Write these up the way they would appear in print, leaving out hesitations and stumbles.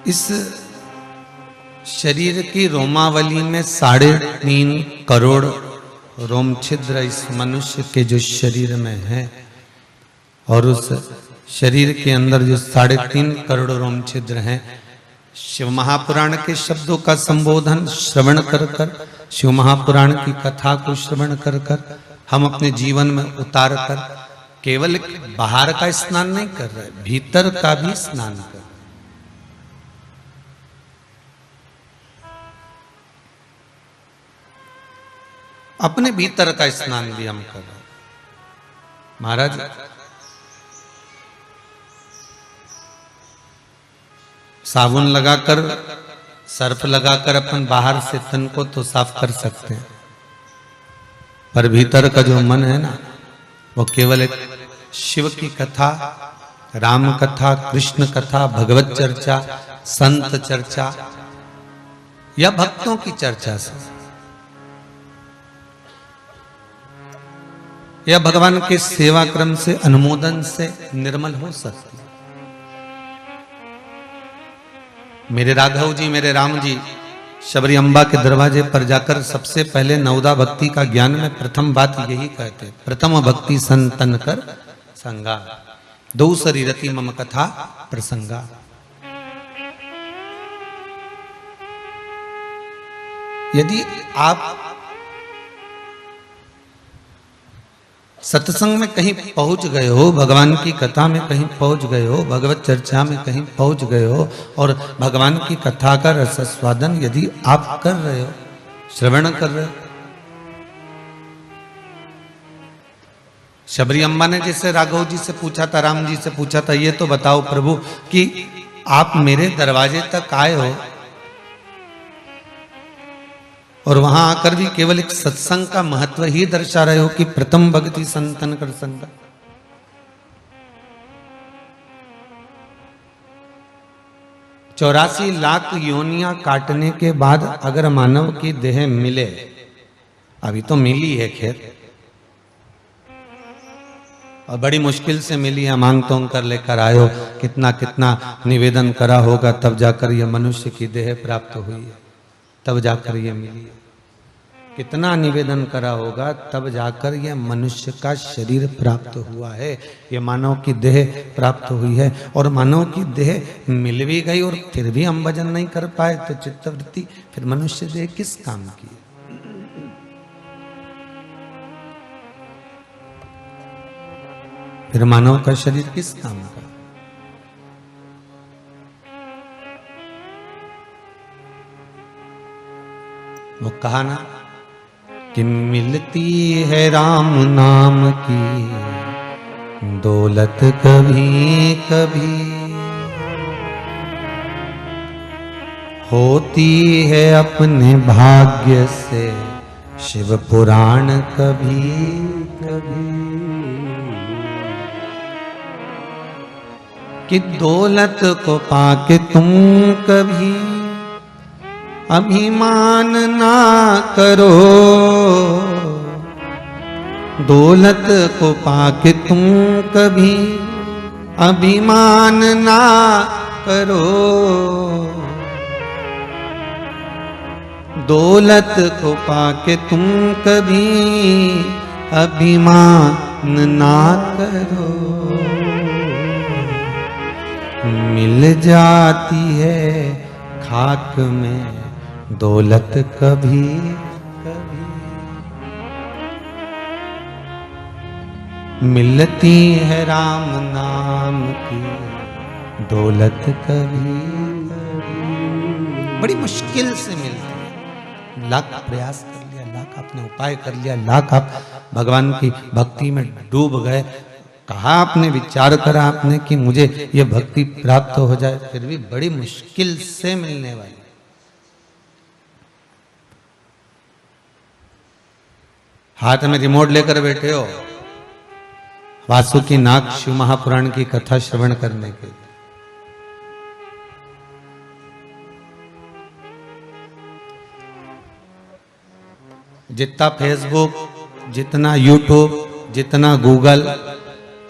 इस शरीर की रोमावली में 3.5 करोड़ रोम छिद्र इस मनुष्य के जो शरीर में है, और उस शरीर के अंदर जो 3.5 करोड़ रोम छिद्र हैं, शिव महापुराण के शब्दों का संबोधन श्रवण कर कर, शिव महापुराण की कथा को श्रवण कर कर हम अपने जीवन में उतार कर केवल बाहर का स्नान नहीं कर रहे, भीतर का भी स्नान कर। अपने भीतर का स्नान भी हम कर रहे। महाराज साबुन लगाकर, सर्फ लगाकर अपन बाहर से तन को तो साफ कर सकते हैं, पर भीतर का जो मन है ना, वो केवल एक शिव की कथा, राम कथा, कृष्ण कथा, भगवत चर्चा, संत चर्चा या भक्तों की चर्चा से, या भगवान के सेवा क्रम से, अनुमोदन से निर्मल हो सकती है। मेरे राघव जी, मेरे राम जी शबरी अम्बा के दरवाजे पर जाकर सबसे पहले नवदा भक्ति का ज्ञान में प्रथम बात यही कहते, प्रथम भक्ति संतन कर संगा, दूसरी रति मम कथा प्रसंगा। यदि आप सत्संग में कहीं पहुंच गए हो, भगवान की कथा में कहीं पहुंच गए हो, भगवत चर्चा में कहीं पहुंच गए हो, और भगवान की कथा का रसस्वादन यदि आप कर रहे हो, श्रवण कर रहे हो, शबरी अम्बा ने जैसे राघव जी से पूछा था, राम जी से पूछा था, ये तो बताओ प्रभु कि आप मेरे दरवाजे तक आए हो और वहां आकर भी केवल एक सत्संग का महत्व ही दर्शा रहे हो कि प्रथम भक्ति संतन कर संगा। चौरासी लाख योनियां काटने के बाद अगर मानव की देह मिले, अभी तो मिली है खैर, और बड़ी मुश्किल से मिली है, मांग तोंग कर लेकर आए हो, कितना कितना निवेदन करा होगा तब जाकर यह मनुष्य की देह प्राप्त हुई है, तब जाकर यह मिली है। कितना निवेदन करा होगा तब जाकर यह मनुष्य का शरीर प्राप्त हुआ है, यह मानव की देह प्राप्त हुई है। और मानव की देह मिल भी गई और फिर भी हम भजन नहीं कर पाए तो चित्तवृत्ति, फिर मनुष्य देह किस काम की? फिर मानव का शरीर किस काम का? वो कहा ना कि मिलती है राम नाम की दौलत कभी कभी, होती है अपने भाग्य से शिव पुराण कभी कभी, कि दौलत को पाके तुम कभी अभिमान ना करो, दौलत को पाके तुम कभी अभिमान ना करो, दौलत को पाके तुम कभी अभिमान ना करो, मिल जाती है खाक में दौलत कभी कभी, मिलती है राम नाम की दौलत कभी कभी, बड़ी मुश्किल से मिलती है। लाख प्रयास कर लिया, लाख आपने उपाय कर लिया, लाख आप भगवान की भक्ति में डूब गए, कहा आपने, विचार करा आपने कि मुझे ये भक्ति प्राप्त हो जाए, फिर भी बड़ी मुश्किल से मिलने वाली। हाथ में रिमोट लेकर बैठे हो, वासुकी नाग शिव महापुराण की कथा श्रवण करने के लिए, जितना फेसबुक, जितना यूट्यूब, जितना गूगल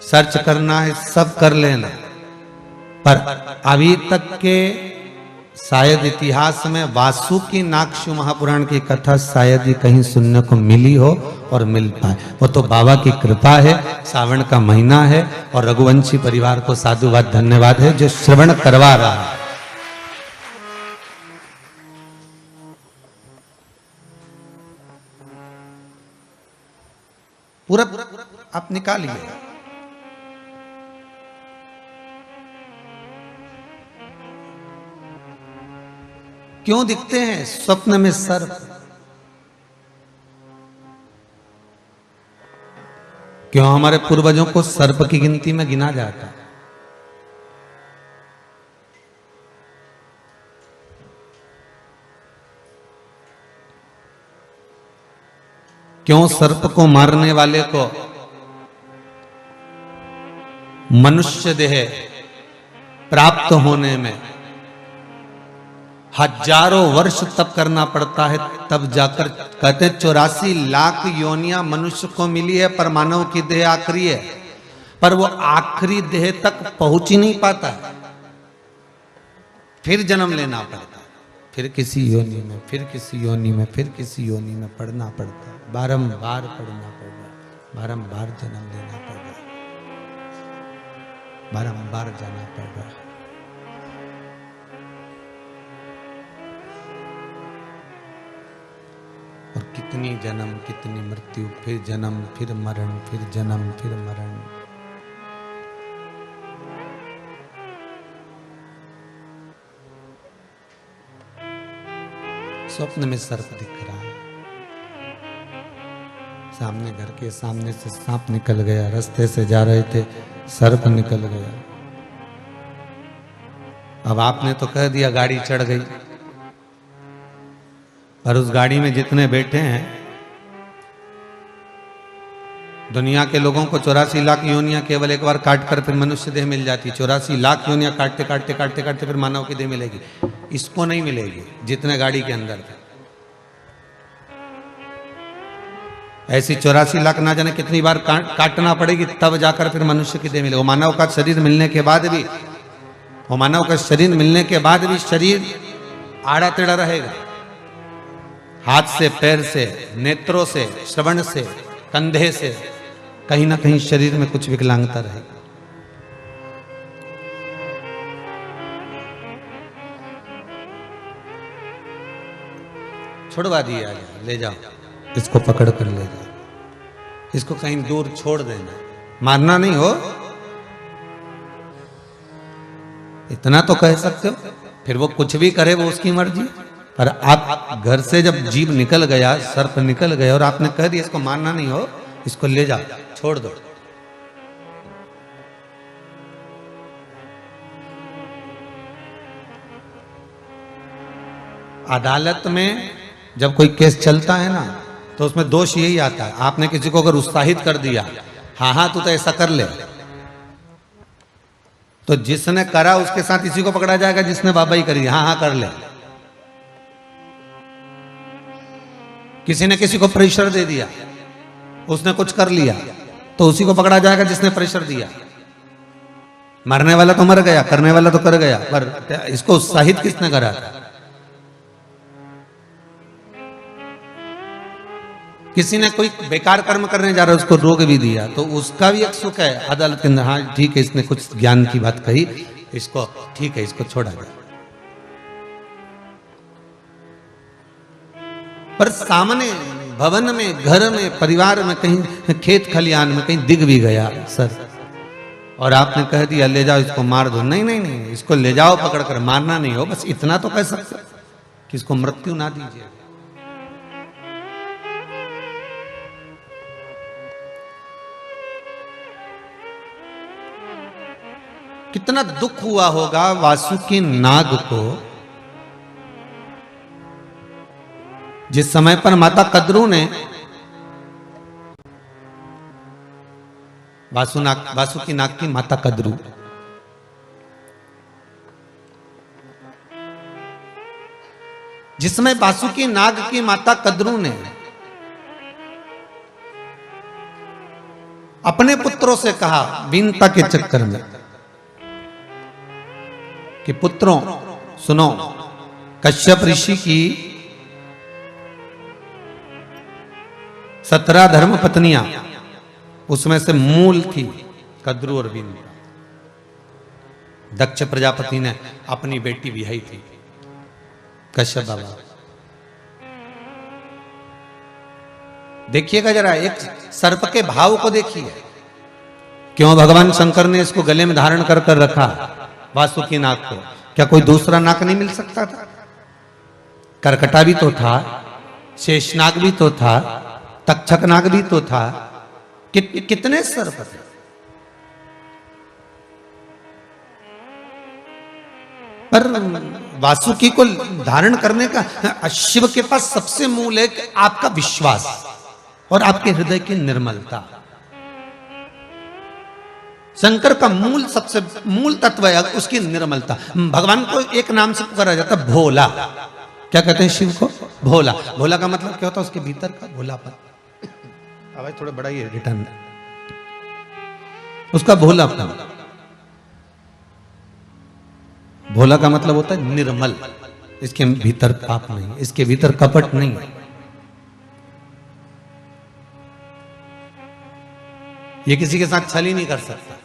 सर्च करना है सब कर लेना, पर अभी तक के शायद इतिहास में वासुकी नागशु महापुराण की कथा शायद ही कहीं सुनने को मिली हो और मिल पाए। वो तो बाबा की कृपा है, सावन का महीना है और रघुवंशी परिवार को साधुवाद धन्यवाद है जो श्रवण करवा रहा है। पूरा आप निकालिए। क्यों दिखते हैं स्वप्न में सर्प? क्यों हमारे पूर्वजों को सर्प की गिनती में गिना जाता? क्यों सर्प को मारने वाले को मनुष्य देह प्राप्त होने में हजारों वर्ष तप करना पड़ता है, तब जाकर कहते हैं 84 लाख योनियां मनुष्य को मिली है, पर मानव की देह आखिरी है, पर वो आखिरी देह तक पहुंच ही नहीं पाता है, फिर जन्म लेना पड़ता है, फिर किसी योनि में, फिर किसी योनि में, फिर किसी योनि में पढ़ना पड़ता है, बारंबार पढ़ना पड़ रहा है, बारंबार जन्म लेना पड़ रहा है, बारंबार जाना पड़ रहा है। और कितनी जन्म, कितनी मृत्यु, फिर जन्म, फिर मरण, फिर जन्म, फिर मरण। स्वप्न में सर्प दिख रहा है, सामने घर के सामने से सांप निकल गया, रास्ते से जा रहे थे सर्प निकल गया। अब आपने तो कह दिया गाड़ी चढ़ गई, और उस गाड़ी में जितने बैठे हैं दुनिया के लोगों को 84 लाख योनियां केवल एक बार काट कर फिर मनुष्य देह मिल जाती। 84 लाख योनियां काटते काटते काटते काटते फिर मानव की देह मिलेगी, इसको नहीं मिलेगी जितने गाड़ी के अंदर थे। ऐसी 84 लाख ना जाने कितनी बार काटना पड़ेगी तब जाकर फिर मनुष्य की देह मिलेगी। वो मानव का शरीर मिलने के बाद भी, वो मानव का शरीर मिलने के बाद भी शरीर आड़ा टेढ़ा रहेगा, हाथ से, पैर से, नेत्रों से, श्रवण से, कंधे से, कहीं ना कहीं शरीर में कुछ विकलांगता रहेगी। छुड़वा दिया गया, ले जाओ इसको, पकड़ कर ले जाओ, इसको कहीं दूर छोड़ देना, मारना नहीं हो, इतना तो कह सकते हो। फिर वो कुछ भी करे वो उसकी मर्जी, पर आप घर से जब जीव निकल गया, सर्प निकल गया और आपने कह दिया इसको मारना नहीं हो, इसको ले जाओ, छोड़ दो। अदालत में जब कोई केस चलता है ना, तो उसमें दोष यही आता है, आपने किसी को अगर उत्साहित कर दिया, हाँ हाँ तू तो ऐसा कर ले, तो जिसने करा उसके साथ इसी को पकड़ा जाएगा जिसने बाबा ही करी, हाँ हाँ कर ले। किसी ने किसी को प्रेशर दे दिया, उसने कुछ कर लिया, तो उसी को पकड़ा जाएगा जिसने प्रेशर दिया। मरने वाला तो मर गया, करने वाला तो कर गया, पर इसको उत्साहित किसने करा? किसी ने कोई बेकार कर्म करने जा रहा है, उसको रोक भी दिया, तो उसका भी एक सुख है अदालत के अंदर, हाँ ठीक है इसने कुछ ज्ञान की बात कही, इसको ठीक है, इसको छोड़ा जाए। पर सामने भवन में, घर में, परिवार में, कहीं खेत खलियान में कहीं दिख भी गया सर, और आपने कह दिया ले जाओ इसको मार दो, नहीं नहीं नहीं, इसको ले जाओ पकड़ कर, मारना नहीं हो, बस इतना तो कह सकते कि इसको मृत्यु ना दीजिए। कितना दुख हुआ होगा वासुकी नाग को जिस समय पर माता कद्रू ने वासुकी नाग की माता कद्रू जिसमें वासुकी नाग की माता कद्रू ने अपने पुत्रों से कहा वीनता के चक्कर में कि पुत्रों सुनो, कश्यप ऋषि की 17 धर्म पत्नियां, उसमें से मूल थी कद्रु और बिंदु। दक्ष प्रजापति ने अपनी बेटी ब्याही थी कश्यप बाबा। देखिएगा जरा, एक सर्प के भाव को देखिए, क्यों भगवान शंकर ने इसको गले में धारण कर कर रखा वासुकी नाग को। क्या कोई दूसरा नाग नहीं मिल सकता था? करकटा भी तो था, शेषनाग भी तो था, तक्षक नाग भी तो था, कितने सर्प थे। पर वासुकी को धारण करने का शिव के पास सबसे मूल है कि आपका विश्वास और आपके हृदय की निर्मलता। शंकर का मूल, सबसे मूल तत्व है उसकी निर्मलता। भगवान को एक नाम से पुकारा जाता है, भोला। क्या कहते हैं शिव को? भोला। भोला का मतलब क्या होता है? उसके भीतर का भोलापन। आवाज थोड़ा बड़ा ही है, रिटर्न उसका भोलापन। भोला का मतलब होता है निर्मल, इसके भीतर पाप नहीं, इसके भीतर कपट नहीं। ये किसी के साथ छल ही नहीं कर सकता।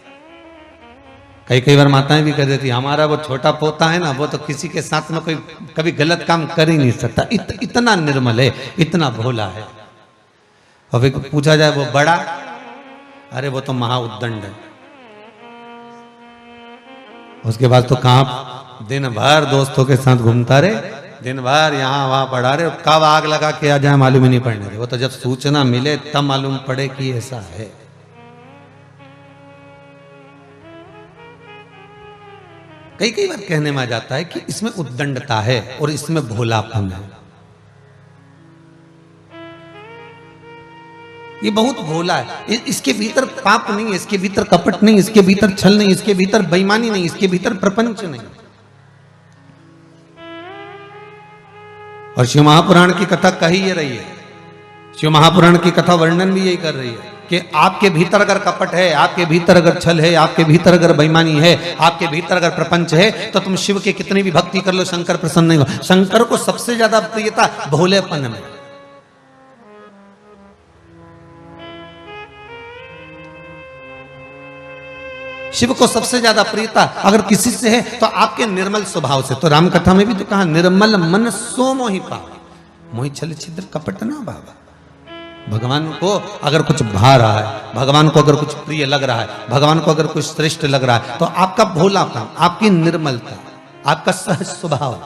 कई बार माताएं भी कह देती, हमारा वो छोटा पोता है ना, वो तो किसी के साथ में कोई कभी गलत काम कर ही नहीं सकता, इतना निर्मल है, इतना भोला है। और फिर पूछा जाए वो बड़ा, अरे वो तो महाउद्दंड है। उसके बाद तो कहां दिन भर दोस्तों के साथ घूमता रहे, दिन भर यहां वहां पड़ा रहे, कब आग लगा के आ जाए मालूम ही नहीं पड़ने दे। वो तो जब सूचना मिले तब मालूम पड़े कि ऐसा है। कई बार कहने में आ जाता है कि इसमें उद्दंडता है और इसमें भोलापन है। ये बहुत भोला है, इसके भीतर पाप नहीं है, इसके भीतर कपट नहीं, इसके भीतर छल नहीं, इसके भीतर बेईमानी नहीं, इसके भीतर प्रपंच नहीं। और शिव महापुराण की कथा कही ये रही है, शिव महापुराण की कथा वर्णन भी यही कर रही है कि आपके भीतर अगर कपट है, आपके भीतर अगर छल है, आपके भीतर अगर बेईमानी है, आपके भीतर अगर प्रपंच है, तो तुम शिव के कितनी भी भक्ति कर लो, शंकर प्रसन्न नहीं हो। शंकर को सबसे ज्यादा प्रियता भोलेपन में। शिव को सबसे ज्यादा प्रियता अगर किसी से है तो आपके निर्मल स्वभाव से। तो राम कथा में भी तो कहा, निर्मल मन सो मोहि पावे, मोहि छल छिद्र कपट ना भावा। भगवान को अगर कुछ भा रहा है, भगवान को अगर कुछ प्रिय लग रहा है, भगवान को अगर कुछ श्रेष्ठ लग रहा है, तो आपका भोलापन, आपकी निर्मलता, आपका सहज स्वभाव।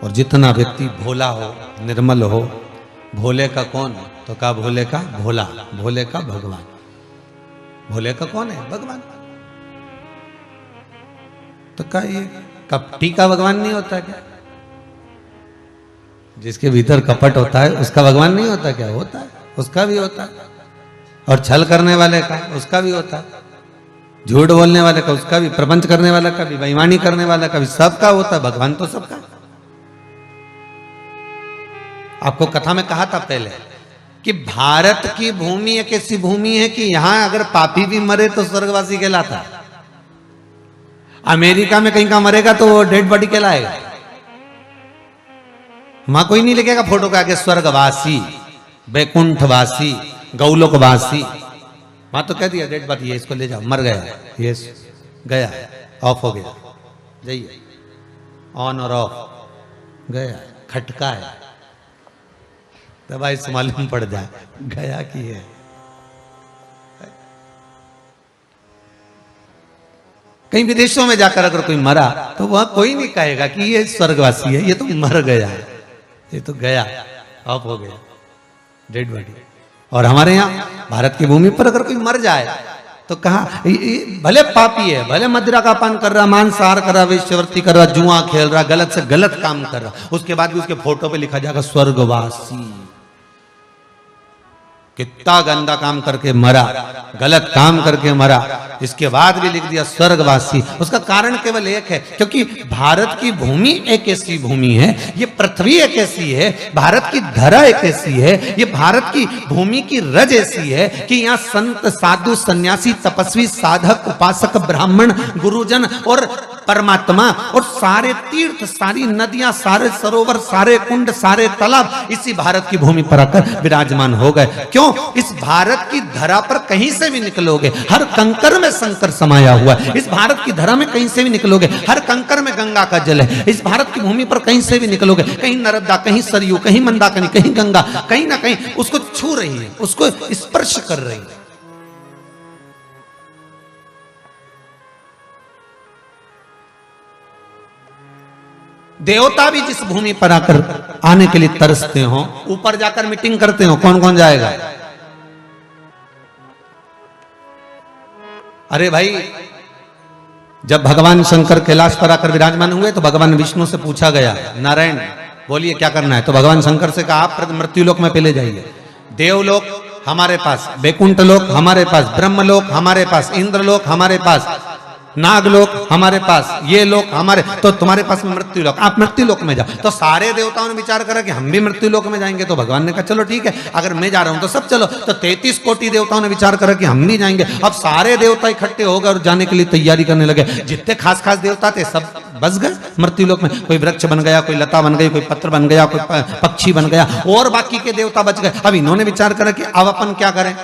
और जितना व्यक्ति भोला हो, निर्मल हो, भोले का कौन? तो कहा भोले का भोला, भोले का भगवान। भोले का कौन है? भगवान। तो कहा ये कपटी का भगवान नहीं होता क्या? जिसके भीतर कपट होता है उसका भगवान नहीं होता क्या? होता है, उसका भी होता है। और छल करने वाले का उसका भी होता है, झूठ बोलने वाले का उसका भी, प्रपंच करने वाला का भी, बेईमानी करने वाला का भी, सबका होता है। भगवान तो सबका। आपको कथा में कहा था पहले कि भारत की भूमि एक ऐसी भूमि है कि यहां अगर पापी भी मरे तो स्वर्गवासी कहलाता है। अमेरिका में कहीं का मरेगा तो वो डेड बॉडी कहलाएगा। वहां कोई नहीं लिखेगा फोटो का आगे स्वर्गवासी, बैकुंठवासी, गौलोकवासी। वहां तो कह दिया डेड बॉडी है, इसको ले जाओ, मर गया, ये गया, ऑफ हो गया, जाइए, ऑन और ऑफ, गया, खटका है, दवाई से मालूम पड़ जाए गया कि है। कहीं विदेशों में जाकर अगर कोई मरा तो वह कोई नहीं कहेगा कि ये स्वर्गवासी है, ये तो मर गया है, ये तो गया, ऑफ हो गया, डेड बॉडी। और हमारे यहाँ भारत की भूमि पर अगर कोई मर जाए तो कहा भले पापी है, भले मदिरा का पान कर रहा, मांसाहार कर रहा, वेश्यावृत्ति कर रहा, जुआ खेल रहा, गलत से गलत काम कर रहा, उसके बाद भी उसके फोटो पे लिखा जाएगा स्वर्गवासी। कितना गंदा काम करके मरा, गलत काम करके मरा, इसके बाद भी लिख दिया स्वर्गवासी। उसका कारण केवल एक है, क्योंकि भारत की भूमि एक ऐसी भूमि है, ये पृथ्वी एक ऐसी है, भारत की धरा एक ऐसी है, ये भारत की भूमि की रज ऐसी है कि यहाँ संत साधु सन्यासी तपस्वी साधक उपासक ब्राह्मण गुरुजन और परमात्मा और सारे तीर्थ सारी नदियां सारे सरोवर सारे कुंड सारे तालाब इसी भारत की भूमि पर आकर विराजमान हो गए। क्यों? इस भारत की धरा पर कहीं से भी निकलोगे हर कंकर में शंकर समाया हुआ है। इस भारत की धरा में कहीं से भी निकलोगे हर कंकर में गंगा का जल है। इस भारत की भूमि पर कहीं से भी निकलोगे, कहीं नर्मदा कहीं सरयू कहीं मंदाकिनी कहीं गंगा, कहीं ना कहीं उसको छू रही है, उसको स्पर्श कर रही है। देवता भी जिस भूमि पर आकर आने के लिए तरसते हो, ऊपर जाकर मीटिंग करते हो, कौन कौन जाएगा? अरे भाई, जब भगवान शंकर कैलाश पर आकर विराजमान हुए तो भगवान विष्णु से पूछा गया, नारायण बोलिए क्या करना है? तो भगवान शंकर से कहा आप मृत्युलोक में पहले जाइए। देवलोक हमारे पास, वैकुंठ लोक हमारे पास, ब्रह्मलोक हमारे पास, इंद्रलोक हमारे पास, नागलोक हमारे पास, ये लोक हमारे, तो तुम्हारे पास में मृत्युलोक, आप मृत्युलोक में जाओ। तो सारे देवताओं ने विचार करा कि हम भी मृत्युलोक में जाएंगे। तो भगवान ने कहा चलो ठीक है, अगर मैं जा रहा हूं तो सब चलो। तो 33 कोटि देवताओं ने विचार करा कि हम भी जाएंगे। अब सारे देवता इकट्ठे हो गए और जाने के लिए तैयारी करने लगे। जितने खास खास देवता थे सब बस गए मृत्युलोक में। कोई वृक्ष बन गया, कोई लता बन गई, कोई पत्र बन गया, कोई पक्षी बन गया, और बाकी के देवता बच गए। अब इन्होंने विचार करा कि अब अपन क्या करें,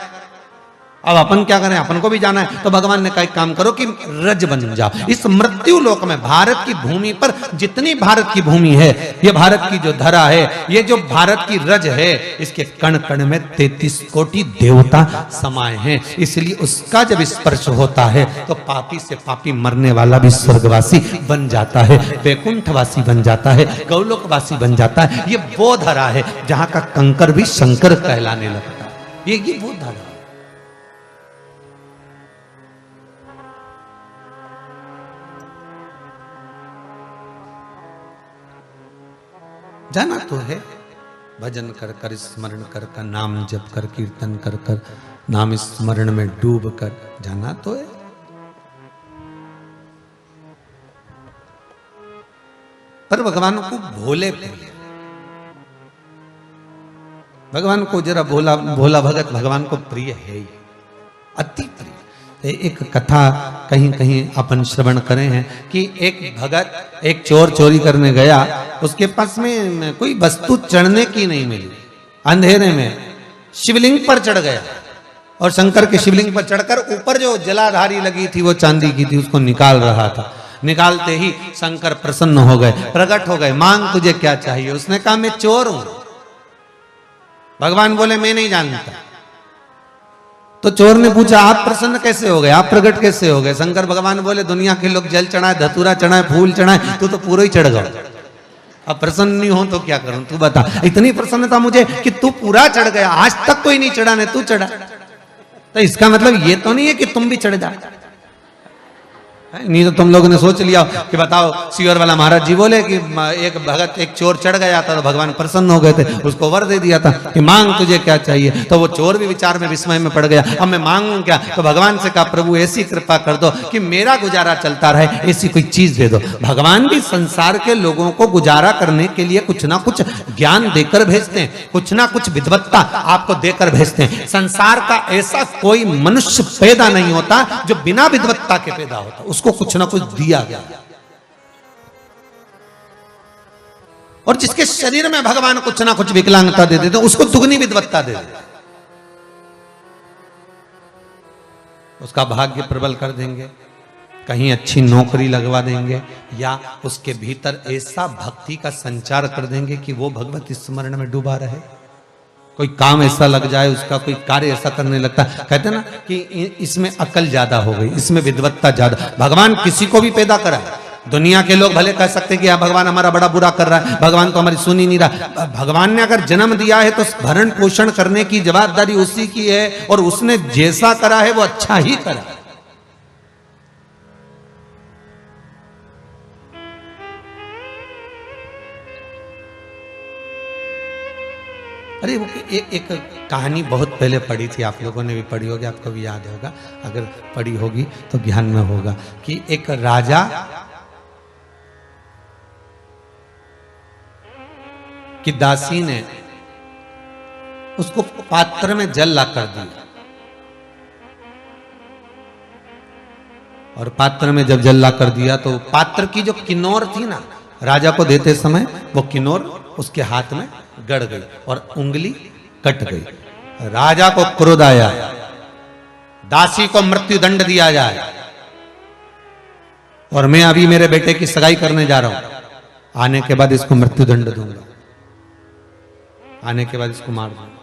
अब अपन क्या करें, अपन को भी जाना है। तो भगवान ने कहा एक काम करो कि रज बन जाओ। इस मृत्यु लोक में भारत की भूमि पर जितनी भारत की भूमि है, ये भारत की जो धरा है, ये जो भारत की रज है, इसके कण कण में 33 कोटि देवता समाये हैं। इसलिए उसका जब स्पर्श होता है तो पापी से पापी मरने वाला भी स्वर्गवासी बन जाता है, वैकुंठवासी बन जाता है, गौलोकवासी बन जाता है। ये वो धरा है जहां का कंकर भी शंकर कहलाने लगता है। ये वो धरा। जाना तो है, भजन कर कर स्मरण कर कर, नाम जप कर कीर्तन कर कर, नाम स्मरण में डूब कर जाना तो है। पर भगवान को भोले प्रिय, भगवान को जरा भोला भोला भगत भगवान को प्रिय है ही, अति प्रिय। एक कथा कहीं कहीं अपन श्रवण करे हैं कि एक भगत एक चोर चोरी करने गया, उसके पास में कोई वस्तु चढ़ने की नहीं मिली, अंधेरे में शिवलिंग पर चढ़ गया और शंकर के शिवलिंग पर चढ़कर ऊपर जो जलाधारी लगी थी वो चांदी की थी, उसको निकाल रहा था। निकालते ही शंकर प्रसन्न हो गए, प्रकट हो गए, मांग तुझे क्या चाहिए? उसने कहा मैं चोर हूं। भगवान बोले मैं नहीं जानता। तो चोर ने पूछा आप प्रसन्न कैसे हो गए, आप प्रकट कैसे हो गए? शंकर भगवान बोले दुनिया के लोग जल चढ़ाए, धतूरा चढ़ाए, फूल चढ़ाए, तू तो पूरा ही चढ़ गया। अब प्रसन्न नहीं हो तो क्या करूं, तू बता। इतनी प्रसन्नता मुझे कि तू पूरा चढ़ गया, आज तक कोई नहीं चढ़ा, ने तू चढ़ा। तो इसका मतलब ये तो नहीं है कि तुम भी चढ़ जा। नहीं तो तुम लोगों ने सोच लिया कि बताओ सियोर वाला महाराज जी बोले कि एक भगत एक चोर चढ़ गया था तो भगवान प्रसन्न हो गए थे, उसको वर दे दिया था कि मांग तुझे क्या चाहिए। तो वो चोर भी विचार में विस्मय में पड़ गया, अब मैं मांगू क्या? तो भगवान से कहा प्रभु ऐसी कृपा कर दो कि मेरा गुजारा चलता रहे, ऐसी कोई चीज दे दो। भगवान भी संसार के लोगों को गुजारा करने के लिए कुछ ना कुछ ज्ञान देकर भेजते हैं, कुछ ना कुछ विद्वत्ता आपको देकर भेजते हैं। संसार का ऐसा कोई मनुष्य पैदा नहीं होता जो बिना विद्वत्ता के पैदा होता, उसको कुछ ना कुछ दिया गया। और जिसके शरीर में भगवान कुछ ना कुछ विकलांगता दे देते उसको दुगनी विद्वत्ता दे देते, उसका भाग्य प्रबल कर देंगे, कहीं अच्छी नौकरी लगवा देंगे, या उसके भीतर ऐसा भक्ति का संचार कर देंगे कि वो भगवत स्मरण में डूबा रहे। कोई काम ऐसा लग जाए, उसका कोई कार्य ऐसा करने लगता है। कहते ना कि इसमें अकल ज्यादा हो गई, इसमें विद्वत्ता ज्यादा। भगवान किसी को भी पैदा करा, दुनिया के लोग भले कह सकते हैं कि भगवान हमारा बड़ा बुरा कर रहा है, भगवान तो हमारी सुन ही नहीं रहा। भगवान ने अगर जन्म दिया है तो भरण पोषण करने की जवाबदारी उसी की है, और उसने जैसा करा है वो अच्छा ही करा। अरे वो एक कहानी बहुत पहले पढ़ी थी, आप लोगों ने भी पढ़ी होगी, आपको भी याद होगा, अगर पढ़ी होगी तो ध्यान में होगा कि एक राजा की दासी ने उसको पात्र में जल ला कर दिया, और पात्र में जब जल ला कर दिया तो पात्र की जो किन्नौर थी ना, राजा को देते समय वो किन्नौर उसके हाथ में गड़ गई और उंगली कट गई। राजा को क्रोध आया, दासी को मृत्यु दंड दिया जाए, और मैं अभी मेरे बेटे की सगाई करने जा रहा हूं, आने के बाद इसको मृत्यु दंड दूंगा, आने के बाद इसको मार दूंगा।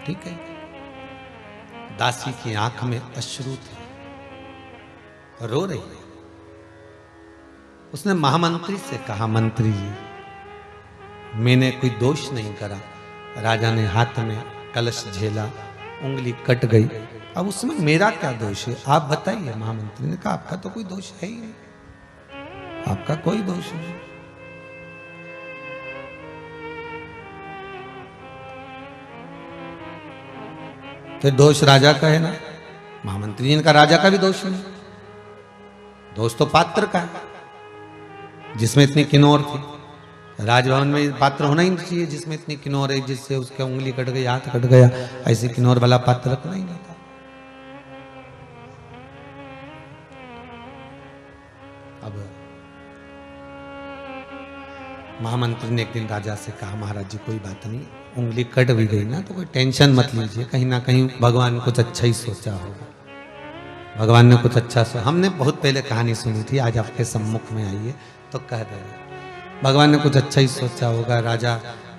ठीक है, दासी की आंख में अश्रु थे, रो रही है। उसने महामंत्री से कहा, मंत्री जी मैंने कोई दोष नहीं करा, राजा ने हाथ में कलश झेला, उंगली कट गई, अब उसमें मेरा क्या दोष है, आप बताइए। महामंत्री ने कहा, आपका तो कोई दोष है ही नहीं, आपका कोई दोष नहीं। तो दोष राजा का है ना, महामंत्री जी का, राजा का भी दोष नहीं, दोष तो पात्र का है जिसमें इतनी किन्नौर थी। राजभवन में पात्र होना ही नहीं चाहिए जिसमें इतनी किन्नौर है, जिससे उसका उंगली कट गई, हाथ कट गया, ऐसे किन्नौर वाला पात्र रखना ही नहीं था। अब महामंत्री ने एक दिन राजा से कहा, महाराज जी कोई बात नहीं, उंगली कट भी गई ना तो कोई टेंशन मत लीजिए, कहीं ना कहीं भगवान कुछ अच्छा ही सोचा होगा, भगवान ने कुछ अच्छा सोचा। हमने बहुत पहले कहानी सुनी थी, आज आपके सम्मुख में आई है तो कह दे रहे, भगवान ने कुछ अच्छा ही सोचा होगा। राजा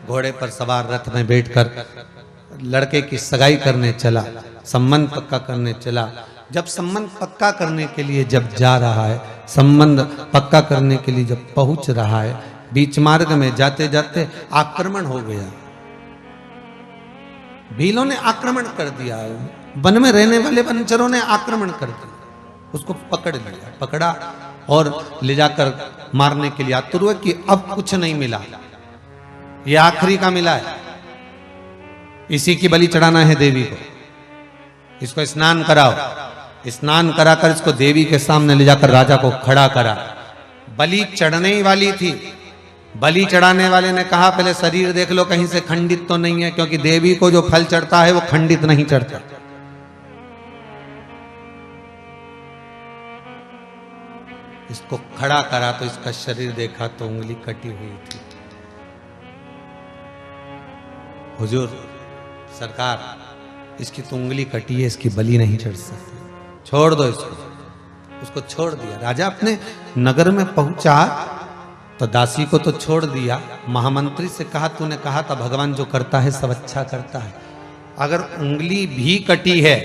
घोड़े पर सवार रथ में बैठकर लड़के की सगाई करने चला, संबंध पक्का करने चला। जब संबंध पक्का करने के लिए जब जा रहा है, संबंध पक्का करने के लिए जब पहुंच रहा है, बीच मार्ग में जाते जाते आक्रमण हो गया, भीलों ने आक्रमण कर दिया, वन में रहने वाले वनचरों ने आक्रमण कर दिया, उसको पकड़ लिया, पकड़ा और ले जाकर मारने के लिए आतुर हुए कि अब कुछ नहीं मिला, ये आखिरी का मिला है, इसी की बलि चढ़ाना है देवी को, इसको स्नान कराओ। स्नान कराकर इसको देवी के सामने ले जाकर राजा को खड़ा करा। बलि चढ़ने ही वाली थी, बलि चढ़ाने वाले ने कहा पहले शरीर देख लो कहीं से खंडित तो नहीं है, क्योंकि देवी को जो फल चढ़ता है वो खंडित नहीं चढ़ता। इसको खड़ा करा तो इसका शरीर देखा तो उंगली कटी हुई थी। हुजूर सरकार, इसकी तो उंगली कटी है, इसकी बलि नहीं चढ़ सकती, छोड़ दो इसको। उसको छोड़ दिया। राजा अपने नगर में पहुंचा तो दासी को तो छोड़ दिया, महामंत्री से कहा तूने कहा था भगवान जो करता है सब अच्छा करता है, अगर उंगली भी कटी है,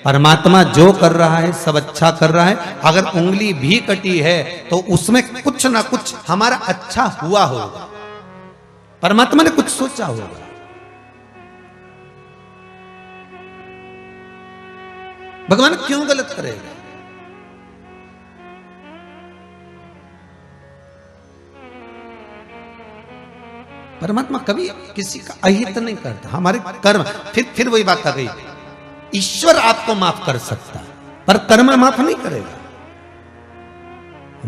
परमात्मा जो कर रहा है सब अच्छा कर रहा है, अगर उंगली भी कटी है तो उसमें कुछ ना कुछ हमारा अच्छा हुआ होगा, परमात्मा ने कुछ सोचा होगा। भगवान क्यों गलत करेगा? परमात्मा कभी किसी का अहित नहीं करता, हमारे कर्म। फिर वही बात आ गई, ईश्वर आपको माफ कर सकता है पर कर्म माफ नहीं करेगा।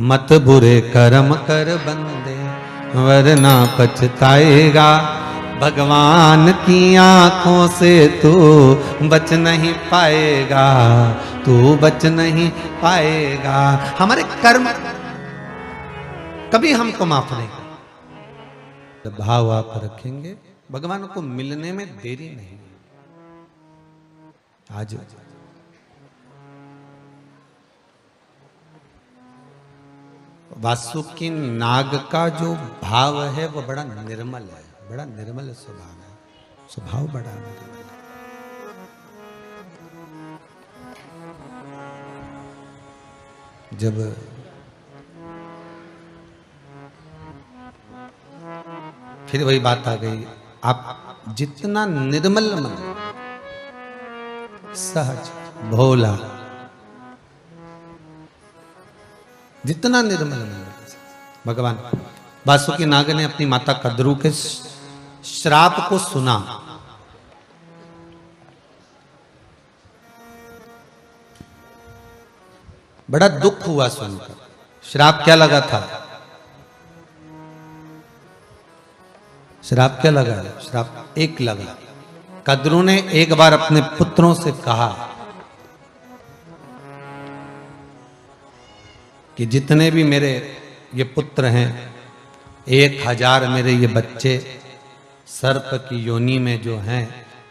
मत बुरे कर्म कर बंदे वरना पछताएगा, भगवान की आंखों से तू बच नहीं पाएगा, तू बच नहीं पाएगा। हमारे कर्म कभी हमको माफ नहीं करेगा। भाव आप रखेंगे, भगवान को मिलने में देरी नहीं। आज वासुकी नाग का जो भाव है वो बड़ा निर्मल है, बड़ा निर्मल स्वभाव है, स्वभाव बड़ा निर्मल है। जब फिर वही बात आ गई, आप जितना निर्मल मन, सहज, भोला, जितना निर्मल मन, भगवान वासुकी नाग ने अपनी माता कद्रू के श्राप को सुना। बड़ा दुख हुआ सुनकर। श्राप क्या लगा था? श्राप क्या लगा? श्राप एक लगा। कद्रू ने एक बार अपने पुत्रों से कहा कि जितने भी मेरे ये पुत्र हैं, 1000 मेरे ये बच्चे सर्प की योनि में जो हैं,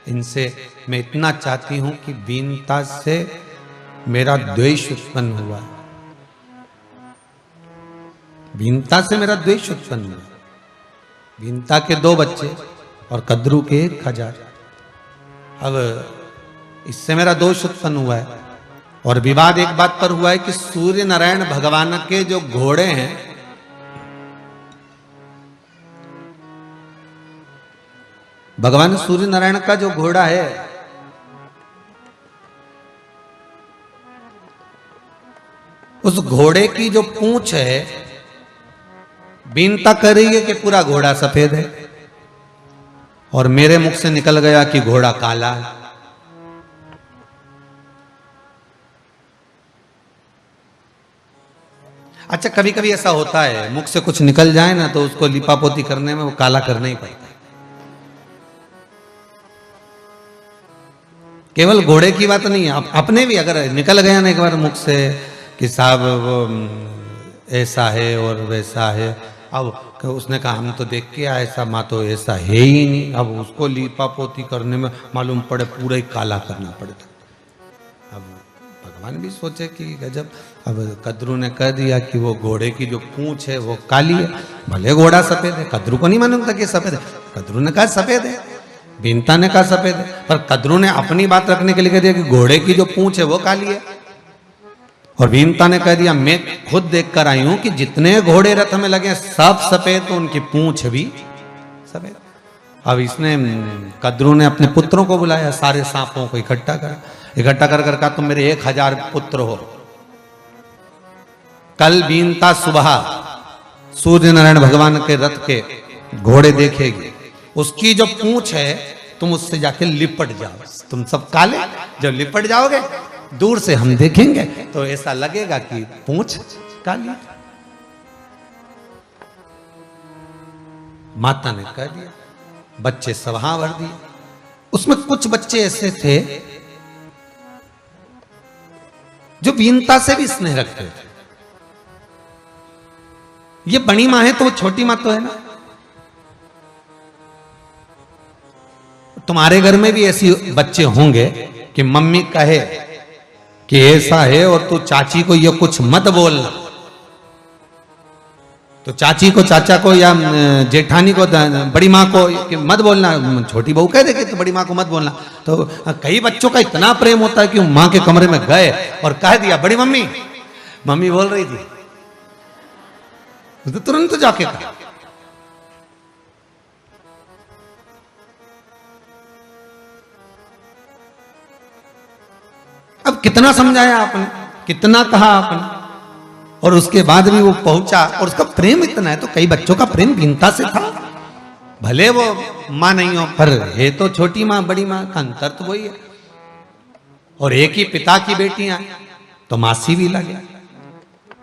इनसे मैं इतना चाहती हूं कि वीनता से मेरा द्वेष उत्पन्न हुआ। वीनता से मेरा द्वेष उत्पन्न हुआ। वीनता के 2 बच्चे और कद्रू के 1000। अब इससे मेरा दोष उत्पन्न हुआ है। और विवाद एक बात पर हुआ है कि सूर्य नारायण भगवान के जो घोड़े हैं, भगवान सूर्य नारायण का जो घोड़ा है, उस घोड़े की जो पूंछ है, बीनता कर रही है कि पूरा घोड़ा सफेद है, और मेरे मुख से निकल गया कि घोड़ा काला है। अच्छा, कभी कभी ऐसा होता है, मुख से कुछ निकल जाए ना तो उसको लिपापोती करने में वो काला करना ही पड़ता है। केवल घोड़े की बात नहीं है, अपने भी अगर निकल गया ना एक बार मुख से कि साहब वो ऐसा है और वैसा है, अब उसने कहा हम तो देख के आए, ऐसा माँ तो ऐसा है ही नहीं, अब उसको लिपापोती करने में मालूम पड़े पूरा ही काला करना पड़ता। अब भगवान भी सोचे कि गजब। अब कद्रू ने कह दिया कि वो घोड़े की जो पूंछ है वो काली है, भले घोड़ा सफेद है। कद्रू को नहीं मालूम था कि सफेद है। कद्रू ने कहा सफेद है, बीनता ने कहा सफेद है, पर कद्रू ने अपनी बात रखने के लिए कह दिया कि घोड़े की जो पूंछ है वो काली है। और बीनता ने कह दिया मैं खुद देख कर आई हूं कि जितने घोड़े रथ में लगे सब सफेद, तो उनकी पूंछ भी सफेद। अब इसने कद्रू ने अपने पुत्रों को बुलाया, सारे सांपों को इकट्ठा कर कहा तुम मेरे 1000 पुत्र हो। कल बीनता सुबह सूर्य नारायण भगवान के रथ के घोड़े देखेगी, उसकी जो पूंछ है तुम उससे जाके लिपट जाओ। तुम सब काले, जब लिपट जाओगे दूर से हम देखेंगे तो ऐसा लगेगा कि पूंछ काली। माता ने कह दिया, बच्चे सभा भर दिए। उसमें कुछ बच्चे ऐसे थे जो बीनता से भी स्नेह रखते थे। ये बड़ी मां है तो वो छोटी मां तो है ना। तुम्हारे घर में भी ऐसे बच्चे होंगे कि मम्मी कहे कि ऐसा है और तू चाची को ये कुछ मत बोलना, तो चाची को, चाचा को या जेठानी को, बड़ी माँ को कि मत बोलना। छोटी बहू कह दे कि तो बड़ी माँ को मत बोलना। तो कई बच्चों का इतना प्रेम होता है कि वो माँ के कमरे में गए और कह दिया बड़ी मम्मी, मम्मी बोल रही थी, तो तुरंत जाके कहा। अब कितना समझाया आपने, कितना कहा आपने, और उसके बाद भी वो पहुंचा। और उसका प्रेम इतना है, तो कई बच्चों का प्रेम बीनता से था, भले वो मां नहीं हो, पर है तो छोटी मां बड़ी मां का अंतर तो वही है। और एक ही पिता की बेटियां तो मासी भी लगे।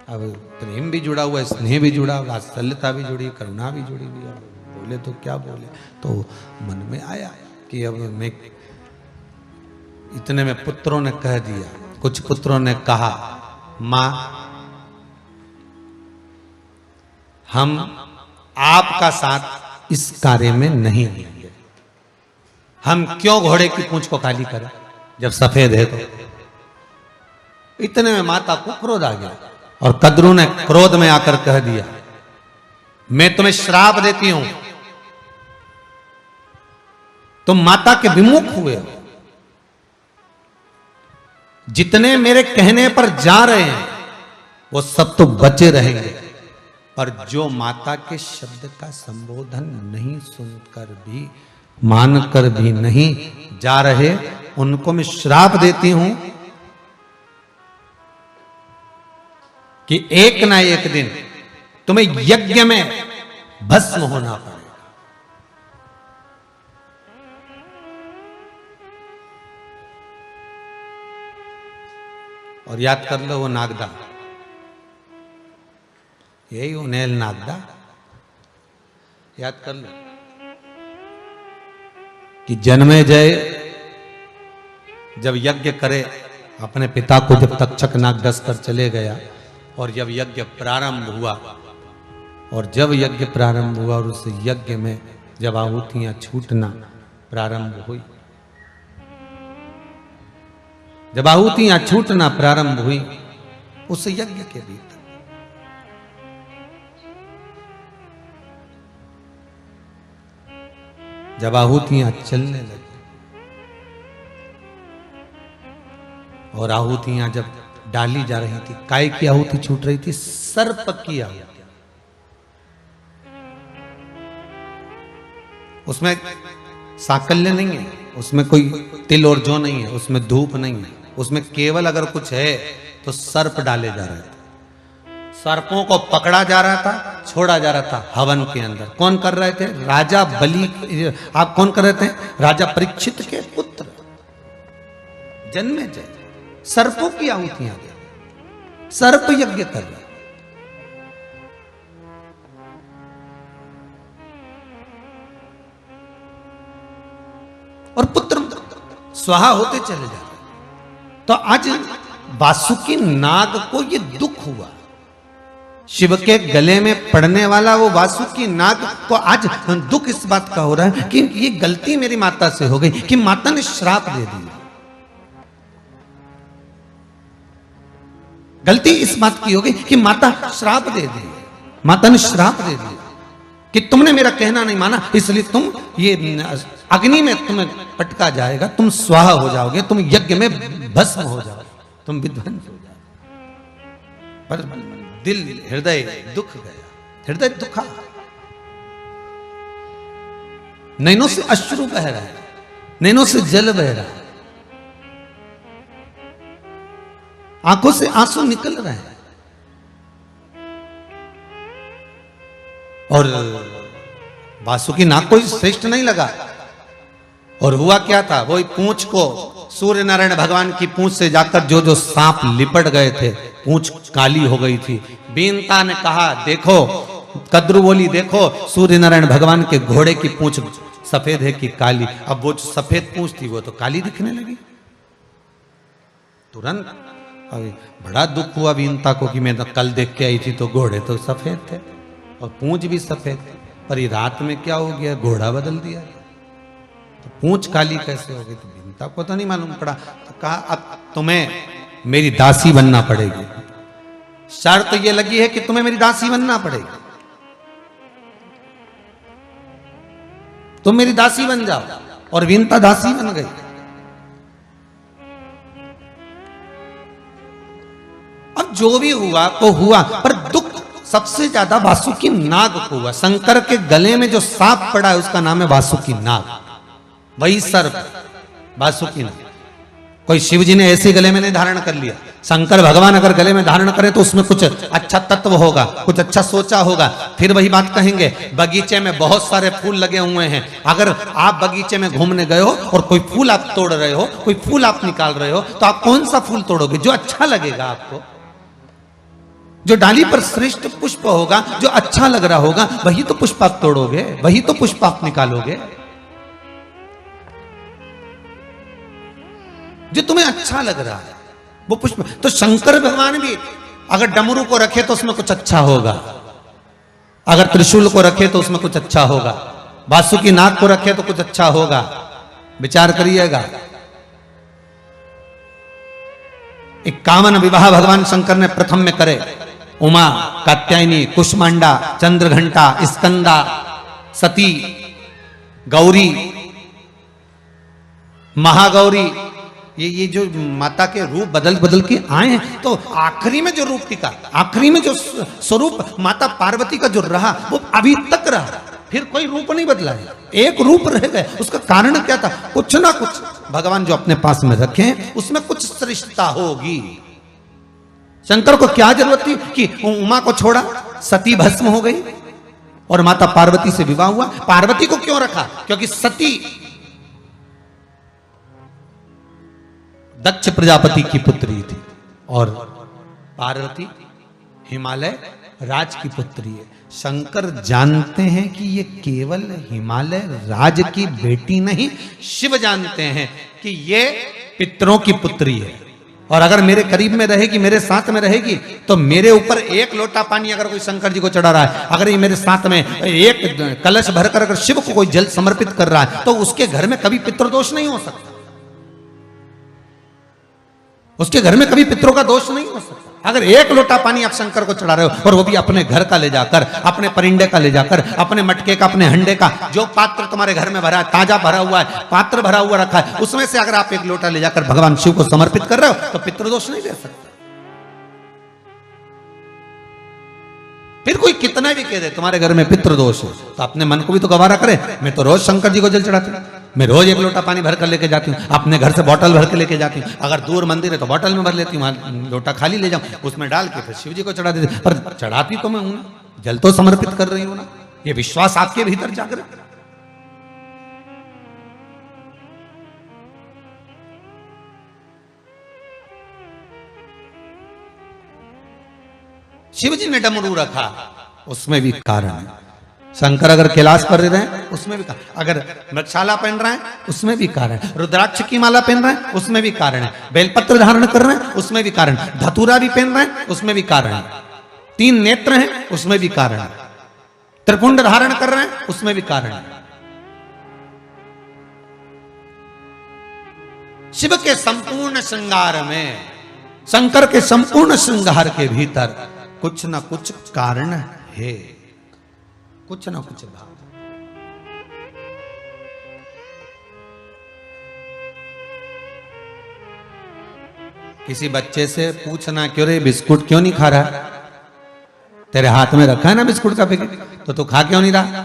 अब प्रेम भी जुड़ा हुआ है, स्नेह भी जुड़ा, वात्सल्यता भी जुड़ी, करुणा भी जुड़ी हुई। बोले तो क्या बोले, तो मन में आया कि अब मैं, इतने में पुत्रों ने कह दिया, कुछ पुत्रों ने कहा मां हम आपका साथ इस कार्य में नहीं देंगे। हम क्यों घोड़े की पूंछ को काली करें जब सफेद है तो। इतने में माता को क्रोध आ गया और कद्रू ने क्रोध में आकर कह दिया मैं तुम्हें श्राप देती हूं, तुम माता के विमुख हुए हो। जितने मेरे कहने पर जा रहे हैं वो सब तो बचे रहेंगे, पर जो माता के शब्द का संबोधन नहीं सुनकर भी, मानकर भी नहीं जा रहे, उनको मैं श्राप देती हूं कि एक ना एक दिन तुम्हें यज्ञ में भस्म होना पड़ेगा। और याद कर लो वो नागदा, यही उन्हेल नागदा, याद कर लो कि जन्मेजय जब यज्ञ करे अपने पिता को, जब तक्षक नाग डस कर चले गया, और जब यज्ञ प्रारंभ हुआ, और जब यज्ञ प्रारंभ हुआ और उस यज्ञ में जब आहुतियां छूटना प्रारंभ हुई, जब आहुतियां छूटना प्रारंभ हुई उस यज्ञ के भीतर, जब आहुतियां चलने लगी और आहुतियां जब डाली जा रही थी, काय की आहुति छूट रही थी? सर्प की आहुति। उसमें साकल्य नहीं है, उसमें कोई तिल और जौ नहीं है, उसमें धूप नहीं है, उसमें केवल अगर कुछ है तो सर्प डाले जा रहे थे। सर्पों को पकड़ा जा रहा था, छोड़ा जा रहा था हवन के अंदर। कौन कर रहे थे? राजा बलि। आप कौन कर रहे थे? राजा परीक्षित के पुत्र जन्मेजय सर्पों की आहुतियां दे, सर्प यज्ञ कर रहे। और पुत्र स्वाहा होते चले जाते। तो आज वासुकी नाग को ये दुख हुआ, शिव के गले में पड़ने वाला वो वासुकी नाग को आज दुख इस बात का हो रहा है कि ये गलती मेरी माता से हो गई, कि माता ने श्राप दे दिया। गलती इस बात की हो गई कि माता श्राप दे दी, माता ने श्राप दे दिया कि तुमने मेरा कहना नहीं माना, इसलिए तुम ये अग्नि में तुम्हें पटका जाएगा, तुम स्वाहा हो जाओगे, तुम यज्ञ में भस्म हो जाओगे, तुम विध्वंस हो जाओगे। पर दिल हृदय दुख गया, हृदय दुखा, नैनों से अश्रु बह रहा है, नैनों से जल बह रहा है, आंखों से आंसू निकल रहे हैं। और वासुकी नाग कोई श्रेष्ठ नहीं लगा। और हुआ क्या था? वही पूंछ को, सूर्य नारायण भगवान की पूंछ से जाकर जो जो सांप लिपट गए थे, पूंछ काली हो गई थी। बीनता ने कहा देखो, कद्रू बोली देखो, सूर्य नारायण भगवान के घोड़े की पूंछ सफेद है कि काली। अब वो जो सफेद पूंछ थी वो तो काली दिखने लगी। तुरंत बड़ा दुख हुआ बीनता को कि मैं तो कल देख के आई थी तो घोड़े तो सफेद थे और पूंछ भी सफेद थी, पर ये रात में क्या हो गया, घोड़ा बदल दिया, तो पूंछ काली कैसे हो गई? तो बीनता को तो नहीं मालूम पड़ा। तो कहा अब तुम्हें मेरी दासी बनना पड़ेगी, शर्त ये लगी है कि तुम्हें मेरी दासी बनना पड़ेगी, तुम मेरी दासी बन जाओ। और बीनता दासी बन गई। अब जो भी हुआ तो हुआ, पर दुख सबसे ज्यादा वासुकी नाग को हुआ। शंकर के गले में जो सांप पड़ा है उसका नाम है वासुकी नाग, वही सर्प वासुकी नाग। कोई शिव जी ने ऐसे गले में नहीं धारण कर लिया। शंकर भगवान अगर गले में धारण करें तो उसमें कुछ अच्छा तत्व होगा, कुछ अच्छा सोचा होगा। फिर वही बात कहेंगे, बगीचे में बहुत सारे फूल लगे हुए हैं, अगर आप बगीचे में घूमने गए हो और कोई फूल आप तोड़ रहे हो, कोई फूल आप निकाल रहे हो, तो आप कौन सा फूल तोड़ोगे? जो अच्छा लगेगा आपको, जो डाली पर श्रेष्ठ पुष्प होगा, जो अच्छा लग रहा होगा, वही तो पुष्प आप तोड़ोगे, वही तो पुष्प आप निकालोगे, जो तुम्हें अच्छा लग रहा है वो पुष्प। तो शंकर भगवान भी अगर डमरू को रखे तो उसमें कुछ अच्छा होगा, अगर त्रिशूल को रखे तो उसमें कुछ अच्छा होगा, वासुकी नाग को रखे तो कुछ अच्छा होगा। विचार करिएगा, एक कामन विवाह भगवान शंकर ने प्रथम में करे। उमा, कात्यायनी, कुष्मांडा, चंद्रघंटा, स्कंदा, सती, गौरी, महागौरी, ये जो माता के रूप बदल बदल के आए हैं, तो आखिरी में जो रूप टिका, आखिरी में जो स्वरूप माता पार्वती का जो रहा वो अभी तक रहा, फिर कोई रूप नहीं बदला है, एक रूप रह गए। उसका कारण क्या था? कुछ ना कुछ भगवान जो अपने पास में रखे उसमें कुछ श्रेष्ठता होगी। शंकर को क्या जरूरत थी कि उमा को छोड़ा, सती भस्म हो गई, और माता पार्वती से विवाह हुआ। पार्वती को क्यों रखा? क्योंकि सती दक्ष प्रजापति की पुत्री थी और पार्वती हिमालय राज की पुत्री है। शंकर जानते हैं कि ये केवल हिमालय राज की बेटी नहीं, शिव जानते हैं कि ये पितरों की पुत्री है और अगर मेरे करीब में रहेगी, मेरे साथ में रहेगी, तो मेरे ऊपर एक लोटा पानी अगर कोई शंकर जी को चढ़ा रहा है, अगर ये मेरे साथ में एक कलश भरकर अगर शिव को कोई जल समर्पित कर रहा है, तो उसके घर में कभी पितृदोष नहीं हो सकता। उसके घर में कभी पितरों का दोष नहीं हो सकता। अगर एक लोटा पानी आप शंकर को चढ़ा रहे हो और वो भी अपने घर का ले जाकर, अपने परिंडे का ले जाकर, अपने मटके का, अपने हंडे का, जो पात्र तुम्हारे घर में भरा है, ताजा भरा हुआ है, पात्र भरा हुआ रखा है, उसमें से अगर आप एक लोटा ले जाकर भगवान शिव को समर्पित कर रहे हो तो पितृदोष नहीं दे सकते। फिर कोई कितना भी कह दे तुम्हारे घर में पितृदोष है, तो अपने मन को भी तो गवारा करे। मैं तो रोज शंकर जी को जल चढ़ाती हूँ, मैं रोज एक लोटा पानी भर कर लेके जाती हूँ, अपने घर से बोतल भर के लेके जाती हूँ। अगर दूर मंदिर है तो बोतल में भर लेती हूँ, वहां लोटा खाली ले जाऊं, उसमें डाल के फिर शिव जी को चढ़ा देती। पर चढ़ाती तो मैं हूं, जल तो समर्पित कर रही हूं ना। ये विश्वास आपके भीतर जागृत। शिव जी ने डमरू रखा, उसमें भी कारण है। शंकर अगर कैलाश पर रहे हैं उसमें भी कारण, अगर मृगशाला पहन रहे हैं उसमें भी कारण है, रुद्राक्ष की माला पहन रहे हैं उसमें भी कारण है, बेलपत्र धारण कर रहे हैं उसमें भी कारण, धतूरा भी पहन रहे हैं उसमें भी कारण है, 3 नेत्र हैं उसमें भी कारण है, त्रिपुंड धारण कर रहे हैं उसमें भी कारण है। शिव के संपूर्ण श्रृंगार में, शंकर के संपूर्ण श्रृंगार के भीतर कुछ ना कुछ कारण है, कुछ ना कुछ भाव। किसी बच्चे से पूछना, क्यों रे बिस्कुट क्यों नहीं खा रहा? तेरे हाथ में रखा है ना बिस्कुट का पैकेट, तो तू खा क्यों नहीं रहा?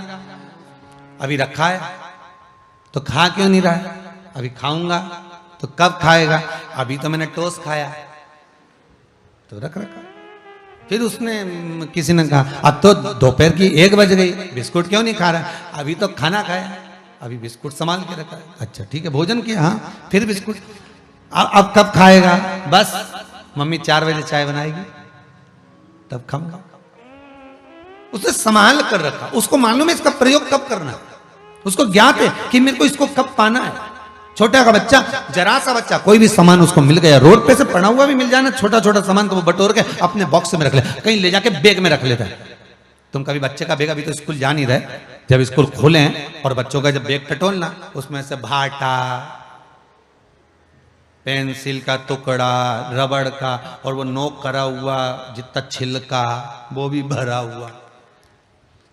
अभी रखा है तो खा क्यों नहीं रहा है? अभी खाऊंगा तो कब खाएगा? अभी तो मैंने टोस्ट खाया, तो रख रखा। फिर उसने किसी ने कहा अब तो दोपहर की 1 बज गई, बिस्कुट क्यों नहीं खा रहा? अभी तो खाना खाया, अभी बिस्कुट संभाल के रखा है। अच्छा ठीक है, भोजन किया, हाँ, फिर बिस्कुट। अब कब खाएगा? बस मम्मी 4 बजे चाय बनाएगी तब खाऊंगा। उसने संभाल कर रखा, उसको मालूम है इसका प्रयोग कब करना है, उसको ज्ञात है कि मेरे को इसको कब पाना है। छोटा का बच्चा, जरा सा बच्चा, कोई भी सामान उसको मिल गया, रोड पे से पड़ा हुआ भी मिल जाए ना, छोटा छोटा सामान, तो वो बटोर के अपने बॉक्स में रख ले, कहीं ले जाके बैग में रख लेता है। तुम कभी बच्चे का बैग, अभी तो स्कूल जा नहीं रहे, जब स्कूल खोले और बच्चों का जब बैग टटोलना, उसमें से भाटा, पेंसिल का टुकड़ा, रबड़ का, और वो नोक करा हुआ जितना छिलका वो भी भरा हुआ।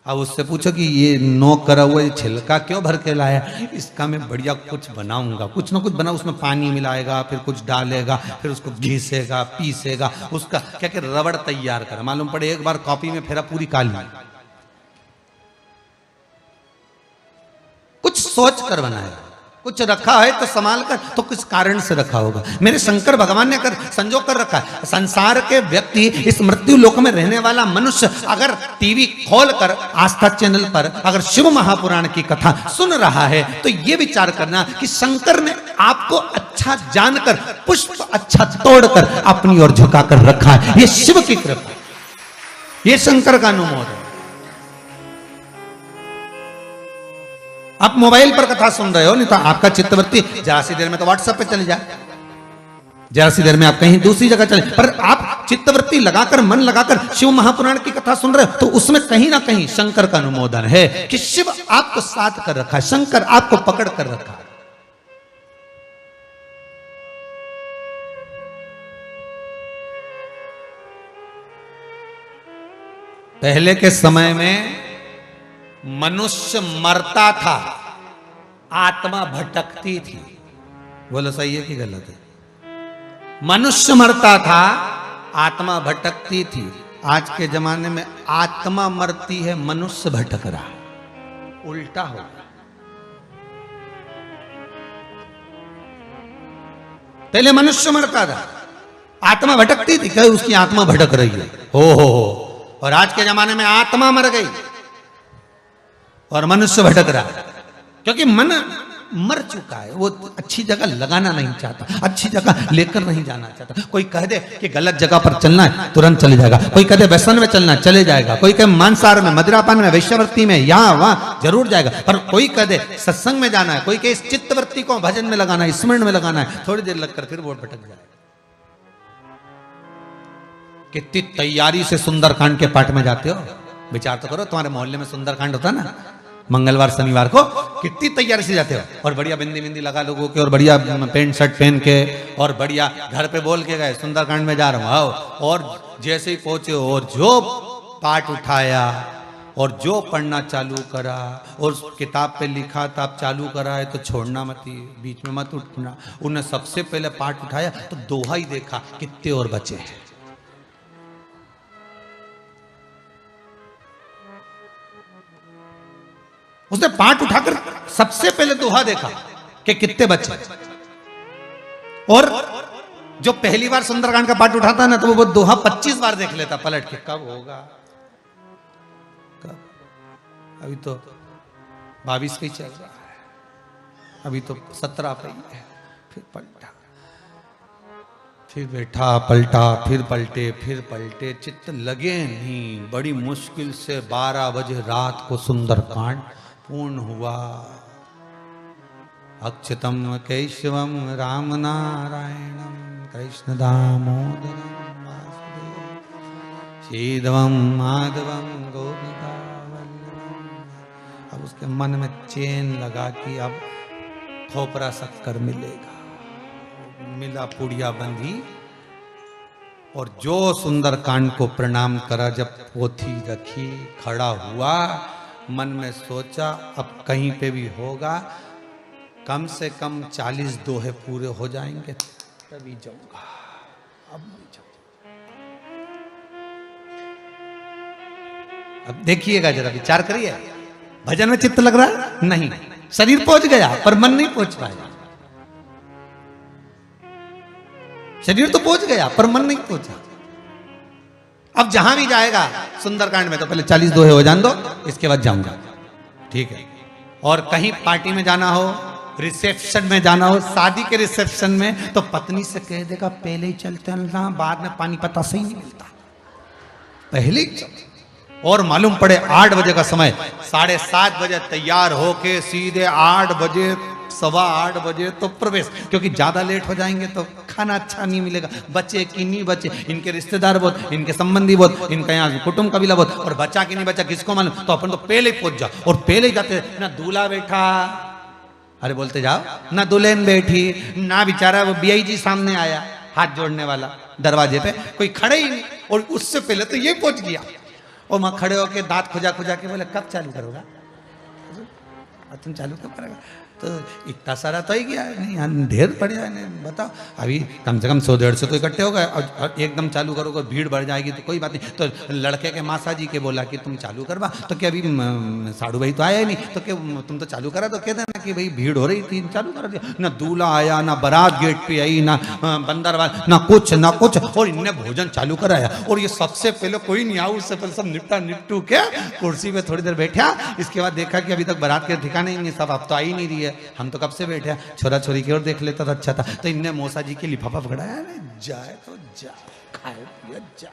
अब उससे पूछो कि ये नोक करा हुआ ये छिलका क्यों भर के लाया? इसका मैं बढ़िया कुछ बनाऊंगा, कुछ ना कुछ बना, उसमें पानी मिलाएगा, फिर कुछ डालेगा, फिर उसको घिसेगा, पीसेगा, उसका क्या क्या रबड़ तैयार कर। मालूम पड़े एक बार कॉपी में फेरा पूरी काली। कुछ सोच कर बनाएगा, कुछ रखा है तो संभाल कर, तो किस कारण से रखा होगा। मेरे शंकर भगवान ने कर संजो कर रखा है। संसार के व्यक्ति, इस मृत्यु लोक में रहने वाला मनुष्य अगर टीवी खोलकर आस्था चैनल पर अगर शिव महापुराण की कथा सुन रहा है, तो ये विचार करना कि शंकर ने आपको अच्छा जानकर, पुष्प अच्छा तोड़कर अपनी ओर झुकाकर रखा है। ये शिव की कृपा, ये शंकर का अनुमोदन है। आप मोबाइल पर कथा सुन रहे हो, नहीं तो आपका चित्तवृत्ति जरा सी देर में तो व्हाट्सएप पे चले जाए, जरा सी देर में आप कहीं दूसरी जगह चले, पर आप चित्तवृत्ति लगाकर, मन लगाकर शिव महापुराण की कथा सुन रहे हो, तो उसमें कहीं ना कहीं शंकर का अनुमोदन है कि शिव आपको साथ कर रखा है, शंकर आपको पकड़ कर रखा है। पहले के समय में मनुष्य मरता था, आत्मा भटकती थी। बोलो सही है कि गलत है? मनुष्य मरता था, आत्मा भटकती थी। आज के जमाने में आत्मा मरती है, मनुष्य भटक रहा, उल्टा हो गया। पहले मनुष्य मरता था, आत्मा भटकती थी, क्या उसकी आत्मा भटक रही है, हो। और आज के जमाने में आत्मा मर गई, और मनुष्य भटक रहा है, क्योंकि मन मर चुका है। वो अच्छी जगह लगाना नहीं चाहता, अच्छी जगह लेकर नहीं जाना चाहता। कोई कह दे कि गलत जगह पर चलना है, तुरंत चले जाएगा। कोई कह दे व्यसन में चलना है, चले जाएगा। कोई कहे मांसाहार में, मदिरापान में, वैश्यवृत्ति में, यहाँ वहां जरूर जाएगा। पर कोई कह दे सत्संग में जाना है, कोई कहे इस चित्तवृत्ति को भजन में लगाना है, स्मरण में लगाना है, थोड़ी देर लगकर फिर वो भटक जाएगा। कितनी तैयारी से सुंदरकांड के पाठ में जाते हो, विचार तो करो। तुम्हारे मोहल्ले में सुंदरकांड होता ना मंगलवार शनिवार को, कितनी तैयारी से जाते हो, और बढ़िया बिंदी बिंदी लगा लोगों के, और बढ़िया पेंट शर्ट पहन के, और बढ़िया घर पे बोल के गए सुंदरकांड में जा रहा हूं आओ। और जैसे ही पहुंचे और जो पाठ उठाया और जो पढ़ना चालू करा, और किताब पे लिखा था आप चालू करा है तो छोड़ना मत, बीच में मत उठना। उन्हें सबसे पहले पाठ उठाया तो दोहा ही देखा, कितने और बचे हैं। उसने पाठ उठाकर सबसे पहले दोहा देखा कि कितने बच्चे। और जो पहली बार सुंदरकांड का पाठ उठाता ना तो वो दोहा 25 बार देख लेता पलट के, कब होगा कब। अभी तो 22 पे चल रहा है, अभी तो 17 पे ही है। फिर पलटा, फिर बैठा, पलटा, फिर पलटे, फिर पलटे, चित्त लगे नहीं। बड़ी मुश्किल से 12 बजे रात को सुंदरकांड पूर्ण हुआ। अच्युतम केशवम राम नारायणम कृष्ण दामोदरम वासुदेव श्रीधवम माधवम गोपिका वल्लभम। अब उसके मन में चैन लगा कि अब खोपरा शक्कर मिलेगा। मिला, पुड़िया बंधी, और जो सुंदरकांड को प्रणाम करा, जब पोथी रखी, खड़ा हुआ, मन में सोचा अब कहीं पे भी होगा, कम से कम 40 दोहे पूरे हो जाएंगे तभी जाऊंगा, अब नहीं जाऊंगा। अब देखिएगा, जरा विचार करिए, भजन में चित्त लग रहा है नहीं, शरीर पहुंच गया पर मन नहीं पहुंच पाया। शरीर तो पहुंच गया पर मन नहीं पहुंचा। अब जहां भी जाएगा सुंदरकांड में तो पहले 40 दोहे हो जान दो, इसके बाद जाऊंगा, ठीक है। और कहीं पार्टी में जाना हो, रिसेप्शन में जाना हो, शादी के रिसेप्शन में, तो पत्नी से कह देगा पहले ही चलते ना, बाद में पानी पता सही नहीं मिलता, पहले ही चल। और मालूम पड़े 8 बजे का समय, 7:30 बजे तैयार होके सीधे 8 बजे, 7:15 बजे तो प्रवेश, क्योंकि ज्यादा लेट हो जाएंगे तो खाना अच्छा नहीं मिलेगा। बच्चे कि नहीं बच्चे, इनके रिश्तेदार बहुत, इनके संबंधी बहुत, इनका यहाँ कुटुंब कबीला बहुत, और बच्चा कि नहीं बच्चा किसको मालूम। तो अपन तो पहले ही पहुंच जाओ, और पहले ही जाते ना दूल्हा बैठा, अरे बोलते जाओ, ना दुल्हन बैठी, ना बेचारा वो बीआईजी सामने आया हाथ जोड़ने वाला दरवाजे पे, कोई खड़े ही नहीं। और उससे पहले तो ये पहुंच गया, और वहां खड़े होके दांत खुजा खुजा के बोले कब चालू करोगा, तुम चालू कब करोगा। तो इतना सारा तो ही गया नहीं, ढेर पड़ जाए, बताओ अभी कम से कम 100-150 तो इकट्ठे हो गए, और एकदम चालू करोगे भीड़ बढ़ जाएगी तो कोई बात नहीं। तो लड़के के मासा जी के बोला कि तुम चालू करवा, तो क्या अभी साड़ू भाई तो आया ही नहीं, तो क्या तुम तो चालू करा, तो कहते ना कि भाई भीड़ हो रही थी चालू करा दिया। ना दूल्हा आया, ना बारात गेट पे आई, ना बंदरवाल, ना कुछ, और इनने भोजन चालू कराया। और ये सबसे पहले कोई नहीं आया, उससे पहले सब निपटू के कुर्सी पे थोड़ी देर बैठा। इसके बाद देखा कि अभी तक बारात के ठिकाने ही नहीं, सब अब तो आई नहीं रही है, हम तो कब से बैठे हैं, छोरा छोरी की ओर देख लेता था, अच्छा था। तो इनने मौसा जी के लिफाफा पकड़ाया, जाए तो जा, खाए पिए जा।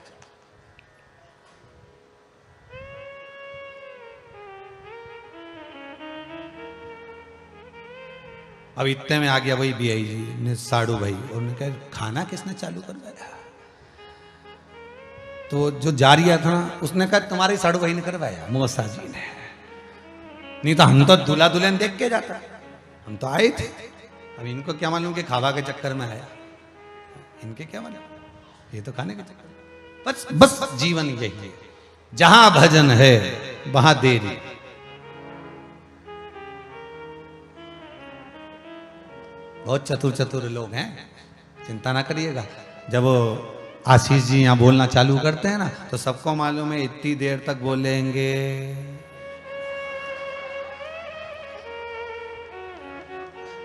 अब इतने में आ गया वही बीआई जी ने, साड़ू भाई, उन्होंने कहा खाना किसने चालू करवाया। तो जो जारिया था उसने कहा तुम्हारे साड़ू भाई ने करवाया, मौसा जी ने, नहीं तो हम तो दूल्हा दुल्हन देख के जाता, हम तो आए थे। अब इनको क्या मालूम कि खावा के चक्कर में आया, इनके क्या मालूम, ये तो खाने के चक्कर में। बस जीवन यही है, जहां भजन है वहां देरी। बहुत चतुर लोग हैं, चिंता ना करिएगा। जब आशीष जी यहाँ बोलना चालू करते हैं ना, तो सबको मालूम है इतनी देर तक बोलेंगे,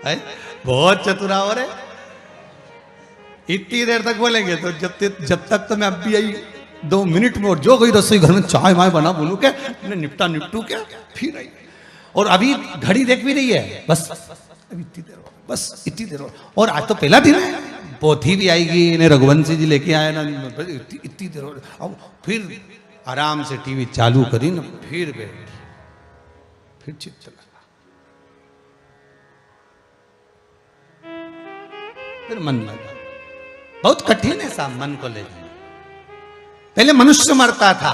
है? बहुत चतुरा हो रहे, इतनी देर तक बोलेंगे। तो जब तक तो मैं अब भी आई 2 मिनट में, और जो कोई रसोई घर में चाय माय बना बोलू क्या निपटू क्या, फिर आई और अभी घड़ी देख भी रही है, बस अभी इतनी देर हो, बस इतनी देर हो। और आज तो पहला दिन है, पोथी भी आएगी, इन्हें रघुवंशी जी लेके आए ना, इतनी देर हो। अब फिर आराम से टीवी चालू करी ना, फिर बैठ, फिर चित्त लगा, फिर मन लगा। बहुत कठिन है साहब मन को ले जाना। पहले मनुष्य मरता था,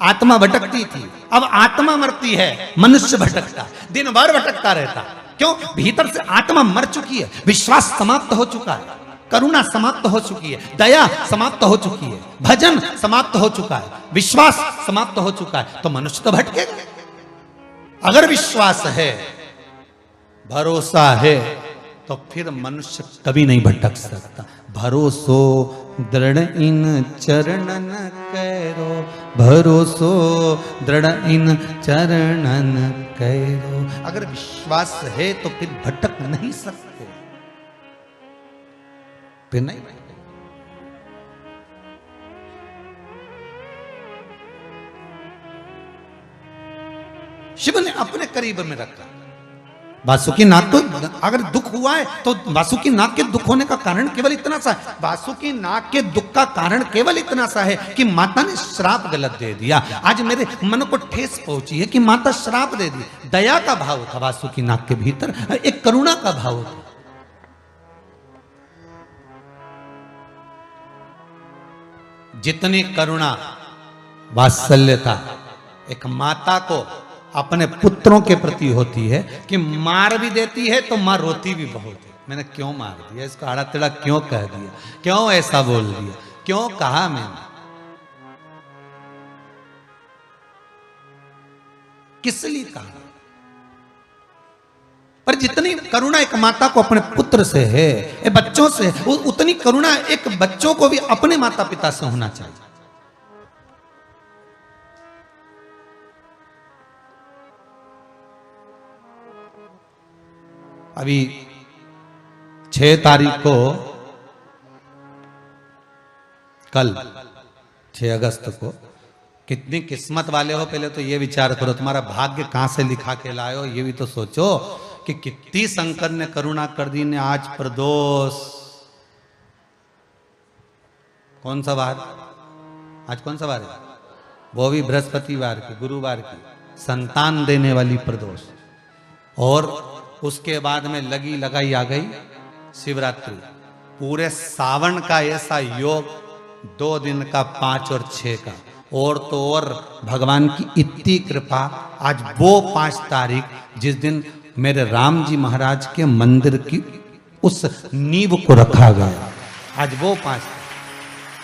आत्मा भटकती थी, अब आत्मा मरती है, मनुष्य भटकता, दिन भर भटकता रहता। क्यों? भीतर से आत्मा मर चुकी है, विश्वास समाप्त हो चुका है, करुणा समाप्त हो चुकी है, दया समाप्त हो चुकी है, भजन समाप्त हो चुका है, विश्वास समाप्त हो चुका है, तो मनुष्य तो भटकेगा। अगर विश्वास है, भरोसा है, तो फिर मनुष्य कभी नहीं भटक सकता। भरोसो दृढ़ इन चरणन कैरो, भरोसो दृढ़ इन चरणन कैरो। अगर विश्वास है तो फिर भटक नहीं सकते, फिर नहीं। शिव ने अपने करीब में रखा। वासुकी नाग को अगर दुख हुआ है तो वासुकी नाग के दुख होने का कारण केवल इतना सा है, वासुकी नाग के दुख का कारण केवल इतना सा है कि माता ने श्राप गलत दे दिया। आज मेरे मन को ठेस पहुंची है कि माता श्राप दे दी। दया का भाव था वासुकी नाग के भीतर, एक करुणा का भाव था। जितनी करुणा वात्सल्यता एक माता को अपने पुत्रों के प्रति होती है कि मार भी देती है तो मां रोती भी बहुत है, मैंने क्यों मार दिया, इसको आड़ा टेढ़ा क्यों कह दिया, क्यों ऐसा बोल दिया, क्यों कहा मैंने, किस लिए कहा। पर जितनी करुणा एक माता को अपने पुत्र से है, बच्चों से है, उतनी करुणा एक बच्चों को भी अपने माता पिता से होना चाहिए। अभी 6 तारीख को, कल 6 अगस्त को, कितनी किस्मत वाले हो पहले तो ये विचार करो, तुम्हारा भाग्य कहां से लिखा के लाए हो, ये भी तो सोचो कि कितनी शंकर ने करुणा कर दी ने। आज प्रदोष, कौन सा वार, आज कौन सा वार है, वो भी बृहस्पतिवार की, गुरुवार की, संतान देने वाली प्रदोष। और उसके बाद में लगी लगाई आ गई शिवरात्रि। पूरे सावन का ऐसा योग 2 दिन का, 5 और 6 का, और तो और भगवान की इतनी कृपा। आज वो 5 तारीख जिस दिन मेरे राम जी महाराज के मंदिर की उस नींव को रखा गया, आज वो 5।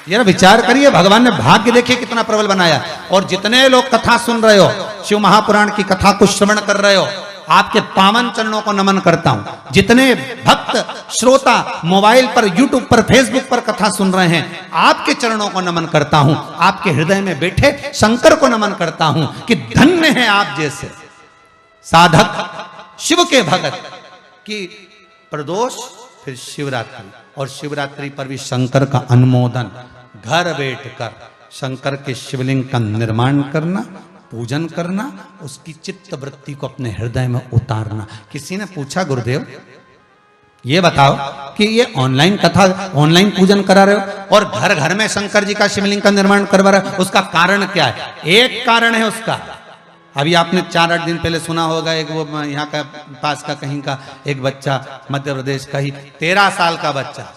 यार विचार करिए, भगवान ने भाग्य देखिए कितना प्रबल बनाया। और जितने लोग कथा सुन रहे हो, शिव महापुराण की कथा को श्रवण कर रहे हो, आपके पावन चरणों को नमन करता हूं। जितने भक्त श्रोता मोबाइल पर, यूट्यूब पर, फेसबुक पर कथा सुन रहे हैं, आपके चरणों को नमन करता हूं। आपके हृदय में बैठे शंकर को नमन करता हूं कि धन्य है आप जैसे साधक, शिव के भगत की प्रदोष, फिर शिवरात्रि। और शिवरात्रि पर भी शंकर का अनुमोदन, घर बैठकर शंकर के शिवलिंग का निर्माण करना, पूजन करना, उसकी चित्त वृत्ति को अपने हृदय में उतारना। किसी ने पूछा, गुरुदेव ये बताओ कि ये ऑनलाइन कथा, ऑनलाइन पूजन करा रहे हो और घर घर में शंकर जी का शिवलिंग का निर्माण करवा रहे हो, उसका कारण क्या है? एक कारण है उसका, अभी आपने 4-8 दिन पहले सुना होगा, एक वो यहाँ का पास का कहीं का एक बच्चा, मध्य प्रदेश का ही 13 साल का बच्चा,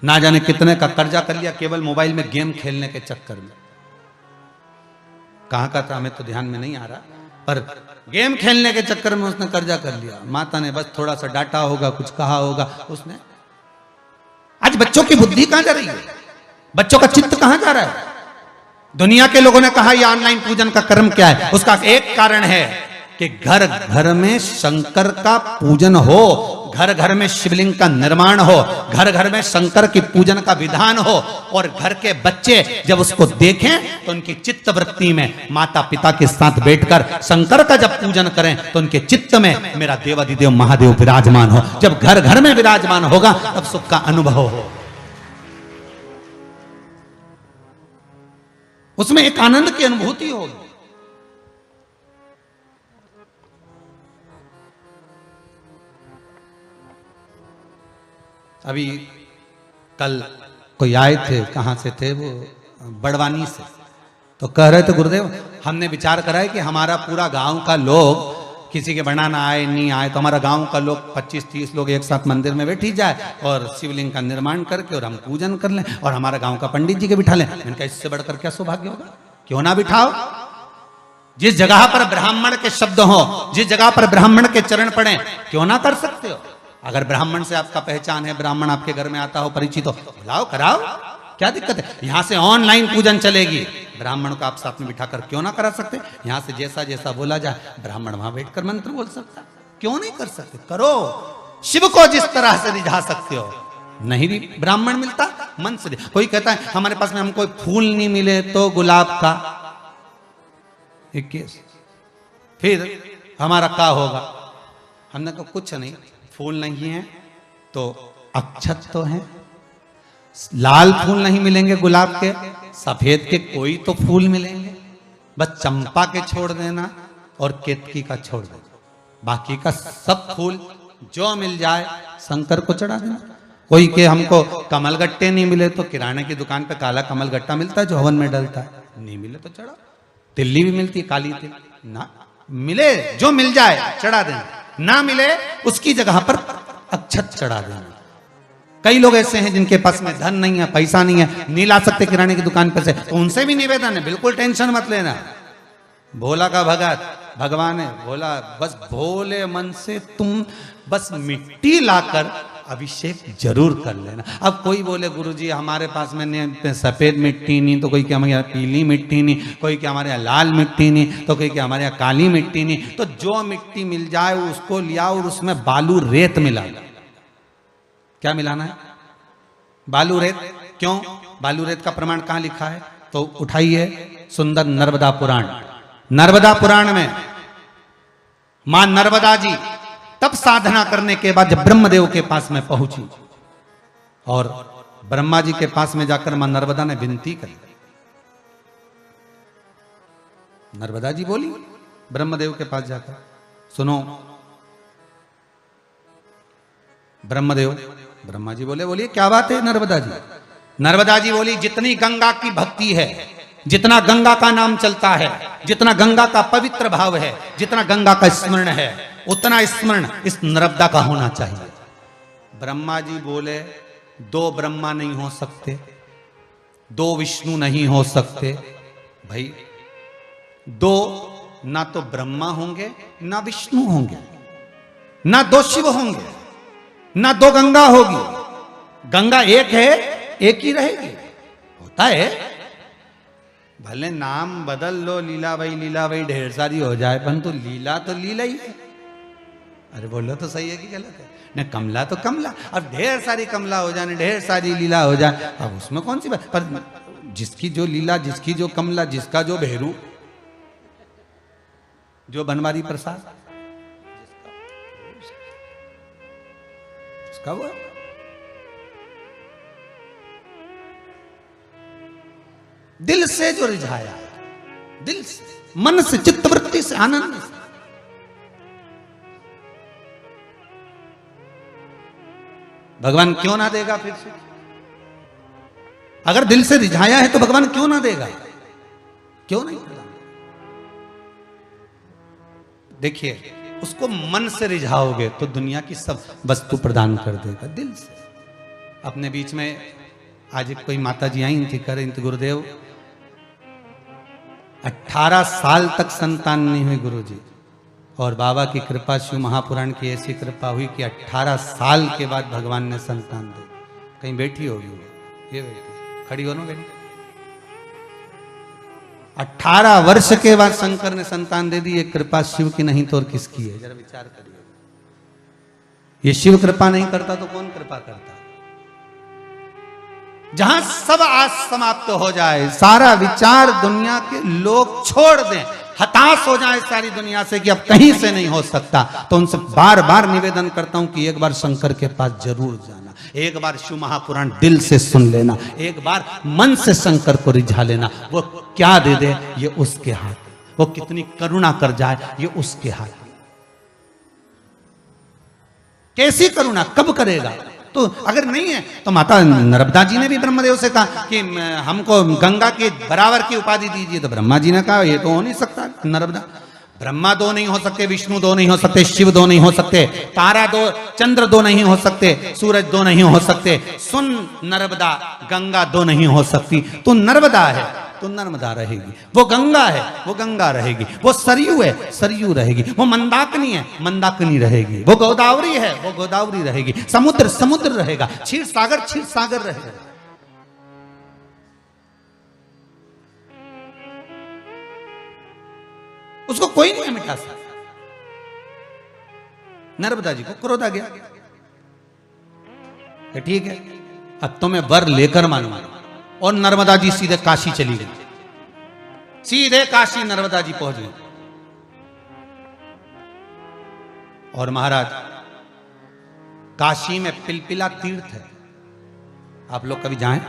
ना जाने कितने का कर्जा कर लिया केवल मोबाइल में गेम खेलने के चक्कर में। कहाँ का था हमें तो ध्यान में नहीं आ रहा, पर गेम खेलने के चक्कर में उसने कर्जा कर लिया। माता ने बस थोड़ा सा डांटा होगा, कुछ कहा होगा उसने। आज बच्चों की बुद्धि कहां जा रही है, बच्चों का चित्त कहां जा रहा है? दुनिया के लोगों ने कहा ये ऑनलाइन पूजन का कर्म क्या है? उसका एक कारण है कि घर घर में शंकर का पूजन हो, घर घर में शिवलिंग का निर्माण हो, घर घर में शंकर की पूजन का विधान हो, और घर के बच्चे जब उसको देखें तो उनकी चित्त वृत्ति में माता पिता के साथ बैठकर शंकर का जब पूजन करें तो उनके चित्त में मेरा देवाधिदेव महादेव विराजमान हो। जब घर घर में विराजमान होगा तब सुख का अनुभव हो, उसमें एक आनंद की अनुभूति होगी। अभी कल कोई आए थे, कहाँ से थे वो, बड़वानी से, तो कह रहे थे गुरुदेव हमने विचार करा है कि हमारा पूरा गांव का लोग, किसी के बनाना आए नहीं आए तो हमारा गांव का लोग 25-30 लोग एक साथ मंदिर में बैठी जाए और शिवलिंग का निर्माण करके और हम पूजन कर लें और हमारा गांव का पंडित जी के बिठा लें। मैंने कहा इससे बढ़कर क्या सौभाग्य होगा, क्यों ना बिठाओ। जिस जगह पर ब्राह्मण के शब्द हो, जिस जगह पर ब्राह्मण के चरण पड़े, क्यों ना कर सकते हो। अगर ब्राह्मण से आपका पहचान है, ब्राह्मण आपके घर में आता हो, परिचित हो, बुलाओ, कराओ, क्या दिक्कत है। यहां से ऑनलाइन पूजन चलेगी, ब्राह्मण को आप साथ में बिठाकर क्यों ना करा सकते। यहां से जैसा जैसा बोला जाए, ब्राह्मण वहां बैठकर मंत्र बोल सकता, क्यों नहीं कर सकते। करो, शिव को जिस तरह से रिझा सकते हो। नहीं भी ब्राह्मण मिलता, मन से। कोई कहता है हमारे पास में हमको फूल नहीं मिले तो गुलाब का एक केस, फिर हमारा क्या होगा। हमने कहा कुछ नहीं, फूल नहीं है तो अक्षत तो है, लाल फूल नहीं मिलेंगे गुलाब के, सफेद के कोई तो फूल मिलेंगे, बस चंपा के छोड़ देना और केतकी का छोड़ देना, बाकी का सब फूल जो मिल जाए शंकर को चढ़ा देना। कोई के हमको कमल गट्टे नहीं मिले तो किराने की दुकान पे काला कमल गट्टा मिलता है जो हवन में डलता है, नहीं मिले तो चढ़ा। तिल्ली भी मिलती है, काली तिल ना मिले, जो मिल जाए चढ़ा देना, ना मिले उसकी जगह पर अक्षत चढ़ा देना। कई लोग ऐसे हैं जिनके पास में धन नहीं है, पैसा नहीं है, नहीं ला सकते किराने की दुकान पर से, तो उनसे भी निवेदन है, बिल्कुल टेंशन मत लेना। भोला का भगत भगवान है, भोला, बस भोले मन से तुम बस मिट्टी लाकर अभिषेक जरूर कर लेना। अब कोई बोले गुरुजी हमारे पास में सफेद मिट्टी नहीं, तो कोई क्या हमारे यहाँ पीली मिट्टी नहीं, कोई क्या हमारे यहाँ लाल मिट्टी नहीं, तो कोई क्या हमारे यहाँ काली मिट्टी नहीं, तो जो मिट्टी मिल जाए उसको लिया और उसमें बालू रेत मिला। क्या मिलाना है? बालू रेत। क्यों? बालू रेत का प्रमाण कहां लिखा है? तो उठाइए सुंदर नर्मदा पुराण। नर्मदा पुराण में मां नर्मदा जी तब साधना करने के बाद जब ब्रह्मदेव के पास में पहुंची और ब्रह्मा जी के पास में जाकर मां नर्मदा ने विनती करी, नर्मदा जी बोली ब्रह्मदेव के पास जाकर, सुनो ब्रह्मदेव, ब्रह्मा जी बोले बोलिए क्या बात है नर्मदा जी। नर्मदा जी बोली जितनी गंगा की भक्ति है, जितना गंगा का नाम चलता है, जितना गंगा का पवित्र भाव है, जितना गंगा का स्मरण है, उतना स्मरण इस नर्मदा का होना चाहिए। ब्रह्मा जी बोले दो ब्रह्मा नहीं हो सकते, दो विष्णु नहीं हो सकते भाई, दो ना तो ब्रह्मा होंगे ना विष्णु होंगे, ना दो शिव होंगे, ना दो गंगा होगी। गंगा एक है, एक ही रहेगी। होता है भले नाम बदल लो, लीलाबाई ढेर सारी हो जाए, परंतु लीला तो लीला ही है। अरे बोलो तो सही है कि गलत है? न कमला तो कमला, अब ढेर सारी कमला हो जाए, ढेर सारी लीला हो जाए, अब उसमें कौन सी बात। पर जिसकी जो लीला, जिसकी जो कमला, जिसका जो भेरू, जो बनवारी प्रसाद, उसका वो दिल से जो रिझाया, दिल से, मन से, चित्तवृत्ति से, आनंद से। भगवान क्यों ना देगा फिर से? अगर दिल से रिझाया है तो भगवान क्यों ना देगा? क्यों नहीं? देखिए उसको मन से रिझाओगे तो दुनिया की सब वस्तु प्रदान कर देगा, दिल से। अपने बीच में आज कोई माता जी आई थी, कर रही थी गुरुदेव 18 साल तक संतान नहीं हुई गुरुजी, और बाबा की कृपा, शिव महापुराण की ऐसी कृपा हुई कि 18 साल के बाद भगवान ने संतान दी। कहीं बैठी होगी, ये बैठी, खड़ी हो ना बेटी। 18 वर्ष के बाद शंकर ने संतान दे दी। ये कृपा शिव की नहीं तो और किसकी है? जरा विचार करिए। ये शिव कृपा नहीं करता तो कौन कृपा करता? जहां सब आस समाप्त हो जाए, सारा विचार दुनिया के लोग छोड़ दें, हताश हो जाए सारी दुनिया से कि अब कहीं से नहीं हो सकता, तो उनसे बार बार निवेदन करता हूं कि एक बार शंकर के पास जरूर जाना, एक बार शिव महापुराण दिल से सुन लेना, एक बार मन से शंकर को रिझा लेना। वो क्या दे दे ये उसके हाथ, वो कितनी करुणा कर जाए ये उसके हाथ। कैसी करुणा, कब करेगा? तो अगर नहीं है तो माता नर्मदा जी ने भी ब्रह्मदेव से कहा कि हमको गंगा के बराबर की उपाधि दीजिए, तो ब्रह्मा जी ने कहा ये तो हो नहीं सकता, नर्मदा ब्रह्मा दो नहीं हो सकते, विष्णु दो नहीं हो सकते, शिव दो नहीं हो सकते, तारा दो, चंद्र दो नहीं हो सकते, सूरज दो नहीं हो सकते, सुन नर्मदा गंगा दो नहीं हो सकती। तो नर्मदा है तो नर्मदा रहेगी, वो गंगा है वो गंगा रहेगी, वो सरयू है सरयू रहेगी, वो मंदाकिनी है मंदाकिनी रहेगी, वो गोदावरी है वो गोदावरी रहेगी, समुद्र समुद्र रहेगा, क्षीर सागर रहेगा। उसको कोई नहीं मिटा सकता। नर्मदा जी को क्रोध आ गया कि ठीक है अब तो मैं वर लेकर मानूंगा, और नर्मदा जी सीधे काशी चली गई, सीधे काशी नर्मदा जी पहुंच गई। और महाराज काशी में पिलपिला तीर्थ है, आप लोग कभी जाएं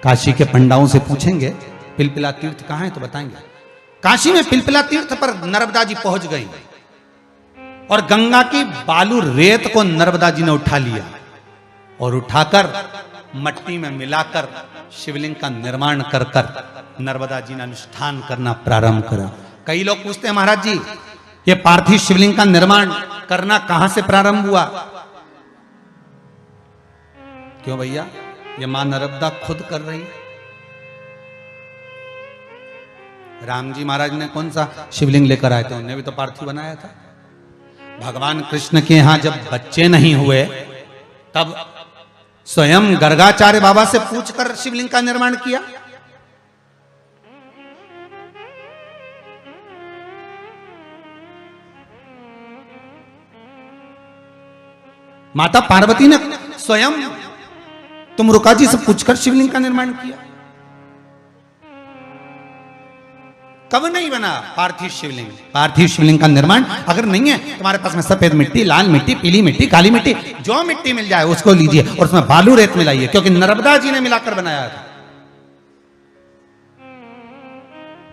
काशी के पंडाओं से पूछेंगे पिलपिला तीर्थ कहां है तो बताएंगे। काशी में पिलपिला तीर्थ पर नर्मदा जी पहुंच गई और गंगा की बालू रेत को नर्मदा जी ने उठा लिया और उठाकर मट्टी में मिलाकर शिवलिंग का निर्माण कर कर नर्मदा जी ने अनुष्ठान करना प्रारंभ करा। कई लोग पूछते हैं महाराज जी ये पार्थिव शिवलिंग का निर्माण करना कहां से प्रारंभ हुआ? क्यों भैया, ये मां नर्मदा खुद कर रही है। राम जी महाराज ने कौन सा शिवलिंग लेकर आए थे? उन्होंने भी तो पार्थिव बनाया था। भगवान कृष्ण के यहां जब बच्चे नहीं हुए तब स्वयं गर्गाचार्य बाबा से पूछकर शिवलिंग का निर्माण किया। माता पार्वती ने स्वयं तुमरुका जी से पूछकर शिवलिंग का निर्माण किया। कब नहीं बना पार्थिव शिवलिंग? पार्थिव शिवलिंग का निर्माण अगर नहीं है तुम्हारे पास में सफेद मिट्टी, लाल मिट्टी, पीली मिट्टी, काली मिट्टी, जो मिट्टी मिल जाए उसको लीजिए और उसमें बालू रेत मिलाइए, क्योंकि नर्मदा जी ने मिलाकर बनाया था।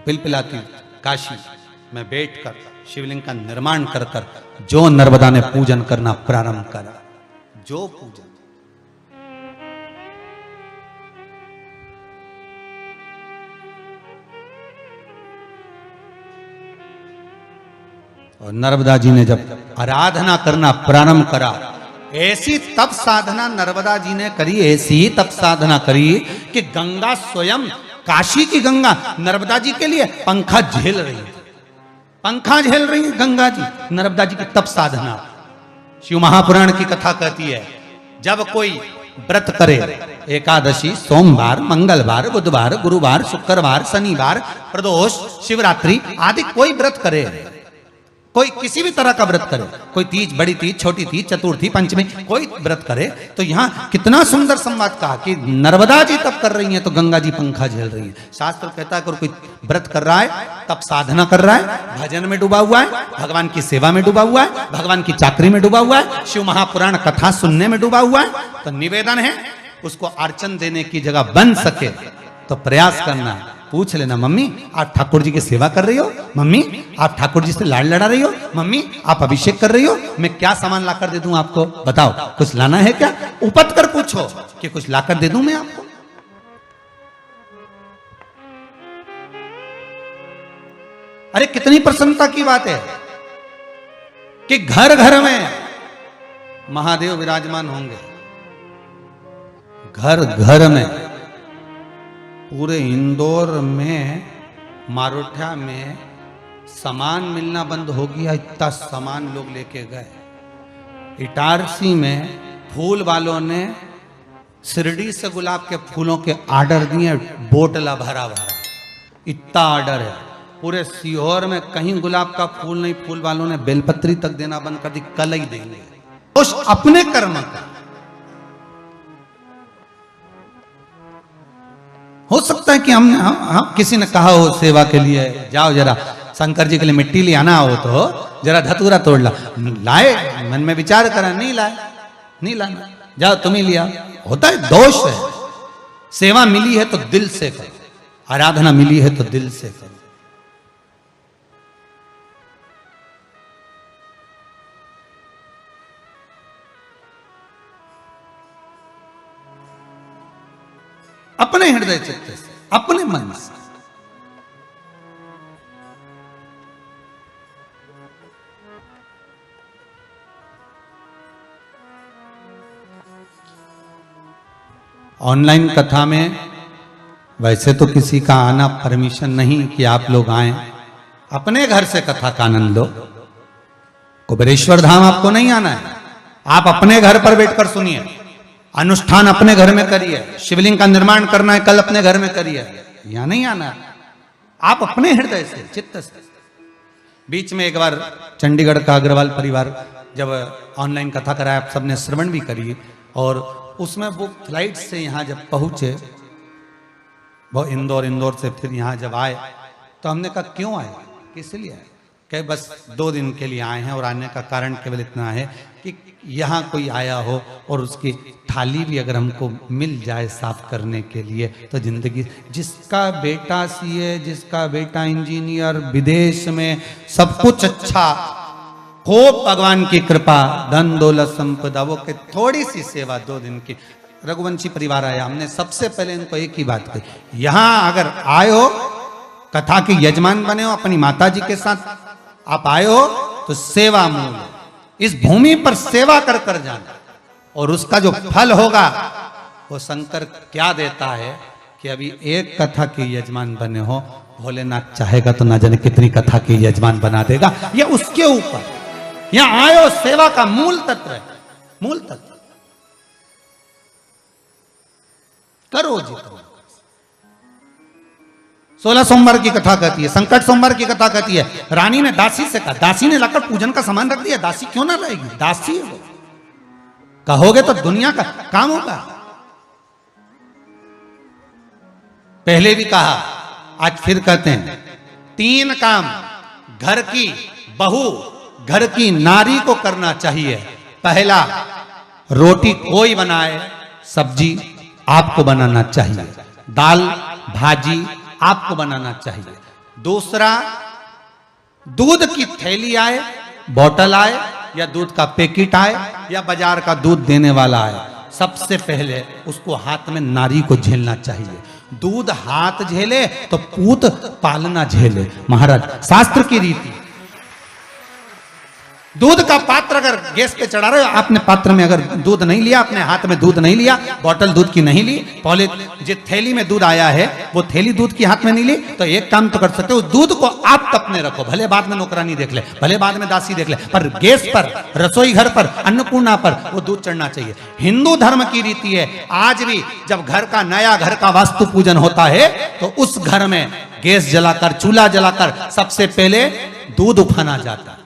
पिलपिला तीर्थ काशी में बैठकर शिवलिंग का निर्माण कर कर जो नर्मदा ने पूजन करना प्रारंभ करा, जो पूजन। और नर्मदा जी ने जब आराधना करना प्रारंभ करा, ऐसी तप साधना नर्मदा जी ने करी, ऐसी तप साधना करी कि गंगा स्वयं, काशी की गंगा नर्मदा जी के लिए पंखा झेल रही है, पंखा झेल रही है गंगा जी, नर्मदा जी की तप साधना। शिव महापुराण की कथा कहती है जब कोई व्रत करे, एकादशी, सोमवार, मंगलवार, बुधवार, गुरुवार, शुक्रवार, शनिवार, प्रदोष, शिवरात्रि आदि कोई व्रत करे, कोई किसी भी तरह का व्रत करे, कोई तीज, बड़ी तीज, छोटी तीज, चतुर्थी, पंचमी, कोई व्रत करे, तो यहाँ कितना सुंदर संवाद कहा कि नर्मदा जी तप कर रही हैं तो गंगा जी पंखा झेल रही हैं। शास्त्र कहता है अगर कोई व्रत कर रहा है, तप साधना कर रहा है, भजन में डूबा हुआ है, भगवान की सेवा में डूबा हुआ है, भगवान की चाकरी में डूबा हुआ है, शिव महापुराण कथा सुनने में डूबा हुआ है, तो निवेदन है उसको अर्चन देने की जगह बन सके तो प्रयास करना। पूछ लेना, मम्मी आप ठाकुर जी की सेवा कर रही हो? मम्मी आप ठाकुर जी से लाड़ लड़ा रही हो? मम्मी आप अभिषेक कर रही हो? मैं क्या सामान लाकर दे दूं आपको, बताओ कुछ लाना है क्या? उपत कर पूछो कि कुछ लाकर दे दूं मैं आपको। अरे कितनी प्रसन्नता की बात है कि घर घर में महादेव विराजमान होंगे, घर घर में। पूरे इंदौर में, मारोठा में सामान मिलना बंद हो गया, इतना सामान लोग लेके गए। इटारसी में फूल वालों ने शिरडी से गुलाब के फूलों के ऑर्डर दिए, बोटला भरा भरा, इतना ऑर्डर है। पूरे सीहोर में कहीं गुलाब का फूल नहीं, फूल वालों ने बेलपत्री तक देना बंद कर दी, कल ही देंगे। उस अपने कर्म का हो सकता है कि हम किसी ने कहा हो सेवा के लिए जाओ जरा शंकर जी के लिए मिट्टी ले आना हो तो जरा धतूरा तोड़ ला, लाए, मन में विचार करा, नहीं लाए, नहीं लाना, जाओ तुम ही लिया। होता है, दोष है। सेवा मिली है तो दिल से करो, आराधना मिली है तो दिल से करो। अपने हृदय चित्त से, अपने मन से। ऑनलाइन कथा में वैसे तो किसी का आना परमिशन नहीं कि आप लोग आए, अपने घर से कथा का आनंद लो। कुबेरेश्वर धाम आपको नहीं आना है, आप अपने घर पर बैठकर सुनिए, अनुष्ठान अपने घर में करिए, शिवलिंग का निर्माण करना है कल अपने घर में करिए, यहां नहीं आना है। आप अपने हृदय से, चित्त से। बीच में एक बार चंडीगढ़ का अग्रवाल परिवार जब ऑनलाइन कथा कराया, आप सबने श्रवण भी करिए, और उसमें वो फ्लाइट से यहाँ जब पहुंचे, वो इंदौर से फिर यहाँ जब आए, तो हमने कहा क्यों आए, किस लिए आए? कहे बस 2 दिन के लिए आए हैं, और आने का कारण केवल इतना है कि यहाँ कोई आया हो और उसकी थाली भी अगर हमको मिल जाए साफ करने के लिए तो जिंदगी। जिसका बेटा सीए, जिसका बेटा इंजीनियर, विदेश में सब कुछ अच्छा, खूब भगवान की कृपा, धन दौलत संपदा, वो के थोड़ी सी सेवा 2 दिन की। रघुवंशी परिवार आया, हमने सबसे पहले इनको एक ही बात कही, यहां अगर आए हो, कथा के यजमान बने हो, अपनी माता जी के साथ आप आए हो तो सेवा मूल, इस भूमि पर सेवा कर कर जाना, और उसका जो फल होगा वो शंकर क्या देता है कि अभी एक कथा के यजमान बने हो, भोलेनाथ चाहेगा तो ना जाने कितनी कथा के यजमान बना देगा। ये उसके ऊपर, यहां आयो सेवा का मूल तत्व है, मूल तत्व करो जी। 16 सोमवार की कथा कहती है, संकट सोमवार की कथा कहती है। रानी ने दासी से कहा, दासी ने लाकर पूजन का सामान रख दिया, दासी क्यों ना लाएगी, दासी है वो, कहोगे तो दुनिया का काम होगा। पहले भी कहा, आज फिर कहते हैं, 3 काम घर की बहू, घर की नारी को करना चाहिए। पहला, रोटी कोई बनाए, सब्जी आपको बनाना चाहिए, दाल भाजी आपको बनाना चाहिए। दूसरा, दूध की थैली आए, बोतल आए, या दूध का पैकेट आए, या बाजार का दूध देने वाला आए, सबसे पहले उसको हाथ में नारी को झेलना चाहिए। दूध हाथ झेले तो पूत पालना झेले, महाराज शास्त्र की रीति। दूध का पात्र अगर गैस पे चढ़ा रहे हो, आपने पात्र में अगर दूध नहीं लिया, अपने हाथ में दूध नहीं लिया, बोतल दूध की नहीं ली, पहले जो थैली में दूध आया है वो थैली दूध की हाथ में नहीं ली, तो एक काम तो कर सकते हो, दूध को आप तप में रखो, भले बाद में नौकरानी देख ले, भले बाद में दासी देख ले, पर गैस पर, रसोई घर पर, अन्नपूर्णा पर वो दूध चढ़ना चाहिए। हिंदू धर्म की रीति है, आज भी जब घर का नया घर का वास्तु पूजन होता है तो उस घर में गैस जलाकर, चूल्हा जलाकर सबसे पहले दूध उफाना जाता है,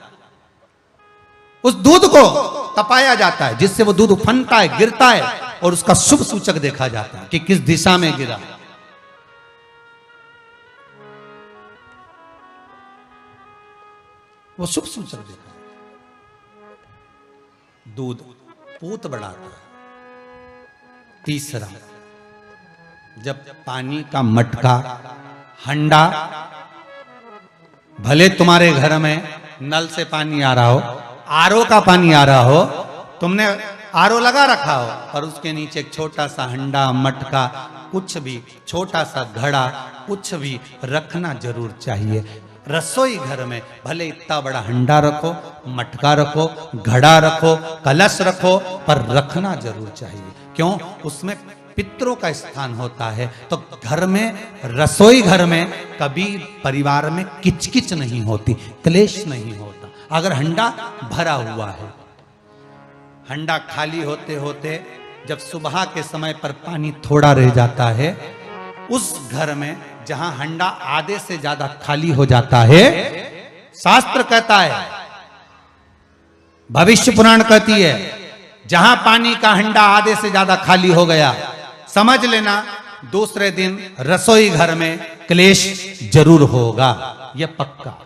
उस दूध को तपाया जाता है, जिससे वो दूध उफनता है, गिरता है, और उसका शुभ सूचक देखा जाता है कि किस दिशा में गिरा। वो शुभ सूचक देखा जाता है। दूध पूत बढ़ाता है। तीसरा, जब पानी का मटका, हंडा, भले तुम्हारे घर में नल से पानी आ रहा हो, आरओ का पानी आ रहा हो, तुमने आरओ लगा रखा हो, और उसके नीचे एक छोटा सा हंडा, मटका, कुछ भी, छोटा सा घड़ा, कुछ भी रखना जरूर चाहिए। रसोई घर में भले इतना बड़ा हंडा रखो, मटका रखो, घड़ा रखो, कलश रखो, पर रखना जरूर चाहिए। क्यों? उसमें पितरों का स्थान होता है। तो घर में, रसोई घर में कभी परिवार में किचकिच नहीं होती, क्लेश नहीं होता। अगर हंडा भरा हुआ है, हंडा खाली होते होते जब सुबह के समय पर पानी थोड़ा रह जाता है, उस घर में जहां हंडा आधे से ज्यादा खाली हो जाता है, शास्त्र कहता है, भविष्य पुराण कहती है, जहां पानी का हंडा आधे से ज्यादा खाली हो गया, समझ लेना दूसरे दिन रसोई घर में क्लेश जरूर होगा, यह पक्का।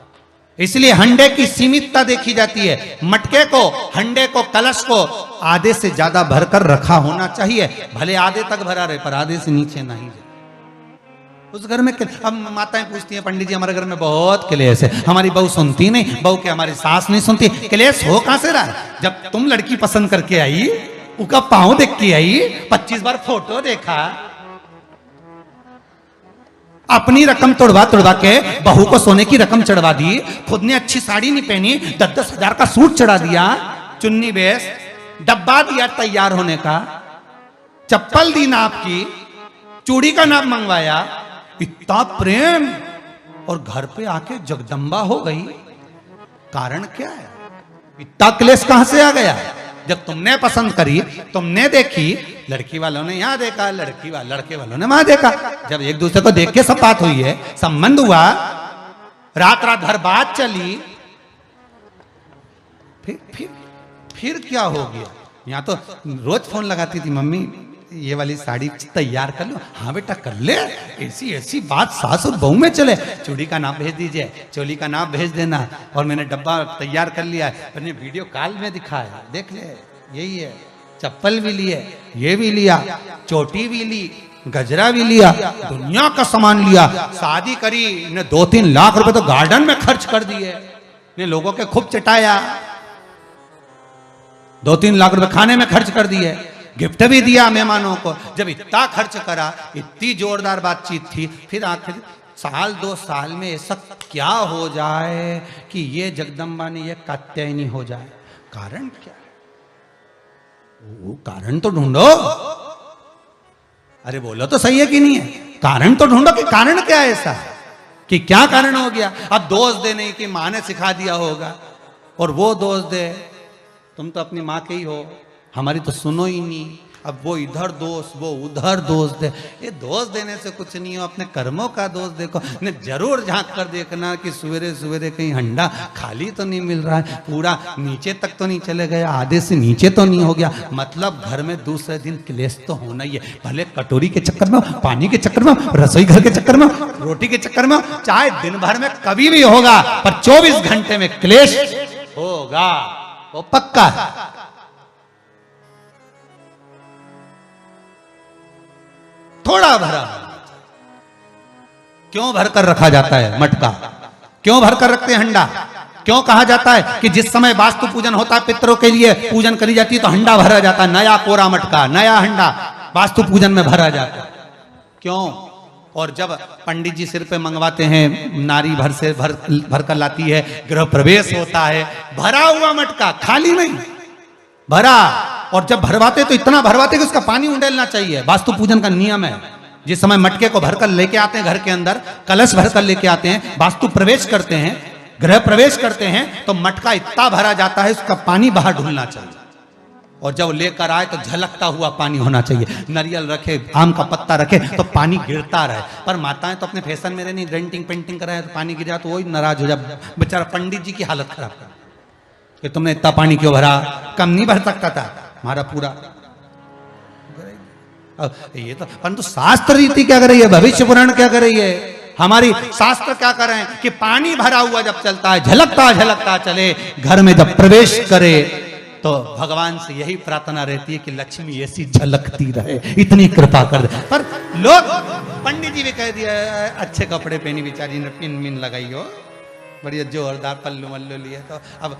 इसलिए हंडे की सीमितता देखी जाती है। मटके को, हंडे को, कलश को आधे से ज्यादा भरकर रखा होना चाहिए, भले आधे तक भरा रहे पर आधे से नीचे नहीं जाए। उस घर में अब माताएं पूछती हैं, पंडित जी हमारे घर में बहुत क्लेश है, हमारी बहू सुनती नहीं, बहू के हमारी सास नहीं सुनती। क्लेश हो कहां से रहा है? जब तुम लड़की पसंद करके आई, उसका पांव देख के आई, 25 बार फोटो देखा, अपनी रकम तोड़वा तोड़वा के बहू को सोने की रकम चढ़वा दी, खुद ने अच्छी साड़ी नहीं पहनी, 10-10 हजार का सूट चढ़ा दिया, चुन्नी बेस, डब्बा दिया तैयार होने का, चप्पल दी नाप की, चूड़ी का नाप मंगवाया, इतना प्रेम, और घर पे आके जगदम्बा हो गई। कारण क्या है? इतना क्लेश कहां से आ गया? जब तुमने पसंद करी, तुमने देखी, लड़की वालों ने यहां देखा, लड़के वालों ने वहां देखा, जब एक दूसरे को देख के सब बात हुई है, संबंध हुआ, रात रात भर बात चली, फिर क्या हो गया? यहाँ तो रोज फोन लगाती थी, मम्मी ये वाली साड़ी तैयार कर लो। हाँ बेटा कर ले, ऐसी ऐसी बात सास और बहू में चले। चूड़ी का नाप भेज दीजिए, चोली का नाप भेज देना, और मैंने डब्बा तैयार कर लिया है, मैंने वीडियो कॉल में दिखाया, देख ले यही है। चप्पल भी लिए, ये भी लिया, चोटी भी ली, गजरा भी लिया, दुनिया का सामान लिया, शादी करी ने 2-3 लाख रुपए तो गार्डन में खर्च कर दिए, ने लोगों के खूब चटाया, 2-3 लाख रुपए खाने में खर्च कर दिए, गिफ्ट भी दिया मेहमानों को। जब इतना खर्च करा, इतनी जोरदार बातचीत थी, फिर आखिर 1-2 साल में ऐसा क्या हो जाए कि ये जगदम्बा ने ये कात्यायनी हो जाए? कारण क्या है? वो कारण तो ढूंढो। अरे बोलो तो सही है कि नहीं है? कारण तो ढूंढो कि कारण क्या है ऐसा, कि क्या कारण हो गया? अब दोष दे नहीं कि माँ ने सिखा दिया होगा, और वो दोष दे, तुम तो अपनी माँ के ही हो, हमारी तो सुनो ही नहीं। अब वो इधर दोष, वो उधर दोष दे, ये दोष देने से कुछ नहीं हो, अपने कर्मों का दोष देखो। ने जरूर झांक कर देखना कि सवेरे सवेरे कहीं हंडा खाली तो नहीं मिल रहा है, पूरा नीचे तक तो नहीं चले गया, आधे से नीचे तो नहीं हो गया। मतलब घर में दूसरे दिन क्लेश तो होना ही है, भले कटोरी के चक्कर में, पानी के चक्कर में, रसोई घर के चक्कर में, रोटी के चक्कर में, चाहे दिन भर में कभी भी होगा, पर 24 घंटे में क्लेश होगा, वो पक्का है। थोड़ा भरा, क्यों भर कर रखा जाता है मटका? क्यों भर कर रखते हैं हंडा? क्यों कहा जाता है कि जिस समय वास्तु पूजन होता है, पितरों के लिए पूजन करी जाती है, तो हंडा भरा जाता है, नया कोरा मटका, नया हंडा वास्तु पूजन में भरा जाता है। क्यों? और जब पंडित जी सिर पे मंगवाते हैं, नारी भर कर लाती है, गृह प्रवेश होता है, भरा हुआ मटका, खाली नहीं, भरा। और जब भरवाते तो इतना भरवाते कि उसका पानी उंडेलना चाहिए, वास्तु पूजन का नियम है। जिस समय मटके को भरकर लेके आते हैं घर के अंदर, कलश भरकर लेके आते हैं, वास्तु प्रवेश करते हैं, गृह प्रवेश करते हैं, तो मटका इतना भरा जाता है, उसका पानी बाहर ढुलना चाहिए। और जब लेकर आए तो झलकता हुआ पानी होना चाहिए। नारियल रखे, आम का पत्ता रखे तो पानी गिरता रहे। पर माताएं तो अपने फैशन मेरे नहीं, डेंटिंग पेंटिंग कराए तो पानी गिर जाए तो वही नाराज हो जाए, बेचारा पंडित जी की हालत खराब कर कि तुमने इतना पानी क्यों भरा, कम नहीं भर सकता था हमारा पूरा। ये तो परंतु शास्त्र रीति क्या कर रही है, भविष्य पुराण क्या कर रही है, हमारी शास्त्र क्या कर रहे हैं कि पानी भरा हुआ जब चलता है, झलकता झलकता चले, घर में जब प्रवेश करे तो भगवान से यही प्रार्थना रहती है कि लक्ष्मी ऐसी झलकती रहे, इतनी कृपा कर दे। पर लोग, पंडित जी भी कह दिया अच्छे कपड़े पहनी बेचारी ने, पिन मिन लगाई हो, बढ़िया जोरदार पल्लू मल्लू लिए, तो अब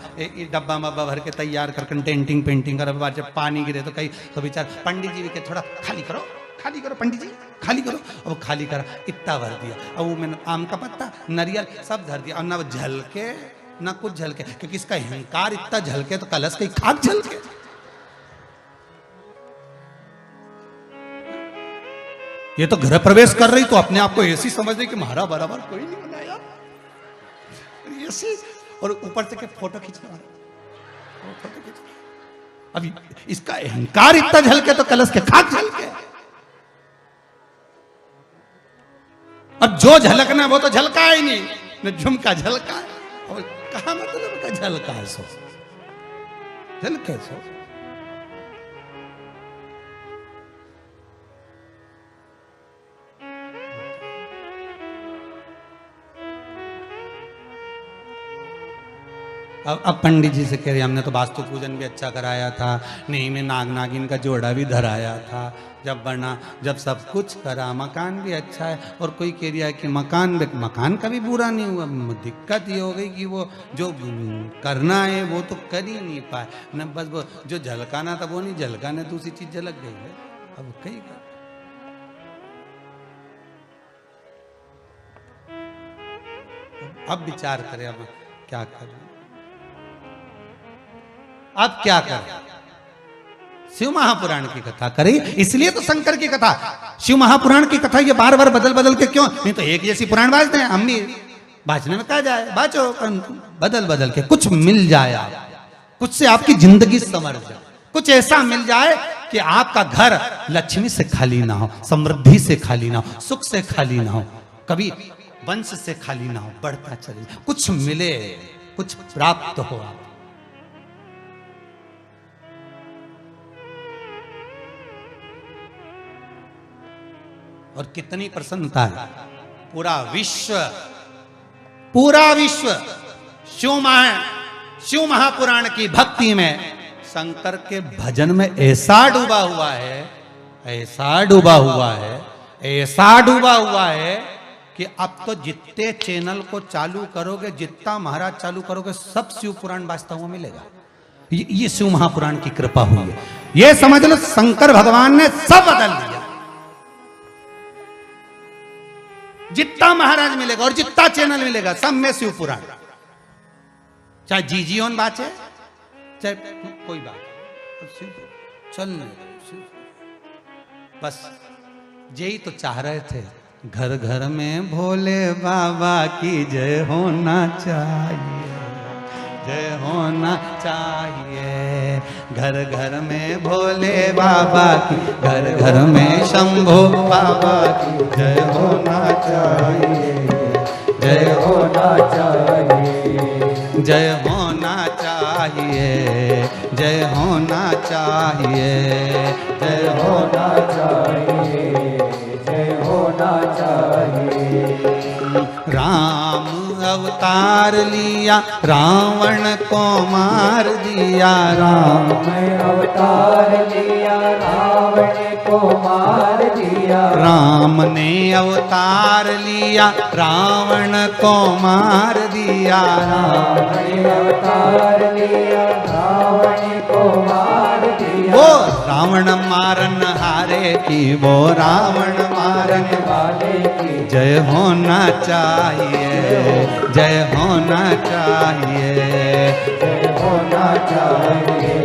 डब्बा मब्बा भर के तैयार कर डेंटिंग पेंटिंग कर, बाद जब पानी गिरे तो कहीं तो बेचार पंडित जी भी कहे थोड़ा खाली करो पंडित जी, खाली करो। अब खाली करा, इतना भर दिया, अब वो मैंने आम का पत्ता, नारियल सब धर दिया, और ना वो झलके ना कुछ झलके, क्योंकि इसका अहंकार इतना झलके तो कलश कहीं खाक झलके। ये तो गृह प्रवेश कर रही तो अपने आप को ऐसी समझ रही कि महारा बराबर कोई नहीं बनाया, और ऊपर से के फोटो खींचना, अभी इसका अहंकार इतना झलके तो कलश के खाक झलके। अब जो झलकना वो तो झलका ही नहीं, न झुमका झलका है, और कहा मतलब का झलका है, सो झलके सो। अब पंडित जी से कह रहे हमने तो वास्तु पूजन भी अच्छा कराया था, नहीं में नाग नागिन का जोड़ा भी धराया था, जब बना, जब सब कुछ करा, मकान भी अच्छा है। और कोई कह रहा है कि मकान का भी बुरा नहीं हुआ, दिक्कत ये हो गई कि वो जो करना है वो तो कर ही नहीं पाए न, बस वो जो झलकाना था वो नहीं झलकाना, दूसरी चीज झलक गई है। अब कई अब विचार करें, अब क्या करें, अब क्या करें। शिव महापुराण की कथा करी, इसलिए तो शंकर की कथा, शिव महापुराण की कथा ये बार बार बदल बदल के क्यों, नहीं तो एक जैसी पुराण बाजते हैं, हम भी बाजने में कहा जाए, बाजो बदल बदल के कुछ मिल जाए, आप कुछ से आपकी जिंदगी संवर जाए, कुछ ऐसा मिल जाए कि आपका घर लक्ष्मी से खाली ना हो, समृद्धि से खाली ना हो, सुख से खाली ना हो, कभी वंश से खाली ना हो, बढ़ता चले, कुछ मिले, कुछ प्राप्त हो आप। और कितनी प्रसन्नता है, पूरा विश्व शिव महापुराण की भक्ति में, शंकर के भजन में ऐसा डूबा हुआ है, ऐसा डूबा हुआ है, ऐसा डूबा हुआ है कि अब तो जितने चैनल को चालू करोगे, जितना महाराज चालू करोगे, सब शिव पुराण बाजता हुआ मिलेगा। ये शिव महापुराण की कृपा हुई है, ये समझ लो शंकर भगवान ने सब बदल दिया। जितना महाराज मिलेगा और जितना चैनल मिलेगा, सब में शिव पुराण, चाहे जीजीओन बाचे, चाहे कोई बात, चल बस यही तो चाह रहे थे, घर घर में भोले बाबा की जय होना चाहिए, जय होना चाहिए, घर घर में भोले बाबा की, घर घर में शंभो बाबा की जय होना चाहिए, जय होना चाहिए, जय होना चाहिए, जय होना चाहिए, जय होना चाहिए, जय होना चाहिए। राम अवतार लिया, रावण को मार दिया, राम अवतार लिया, रावण को मार दिया, राम ने अवतार लिया, रावण को मार दिया, राम ने अवतार लिया, रावण को मार दिया। वो रावण मारन हारे की, वो रावण मारन वाले की जय होना चाहिए, जय होना चाहिए, जय होना चाहिए,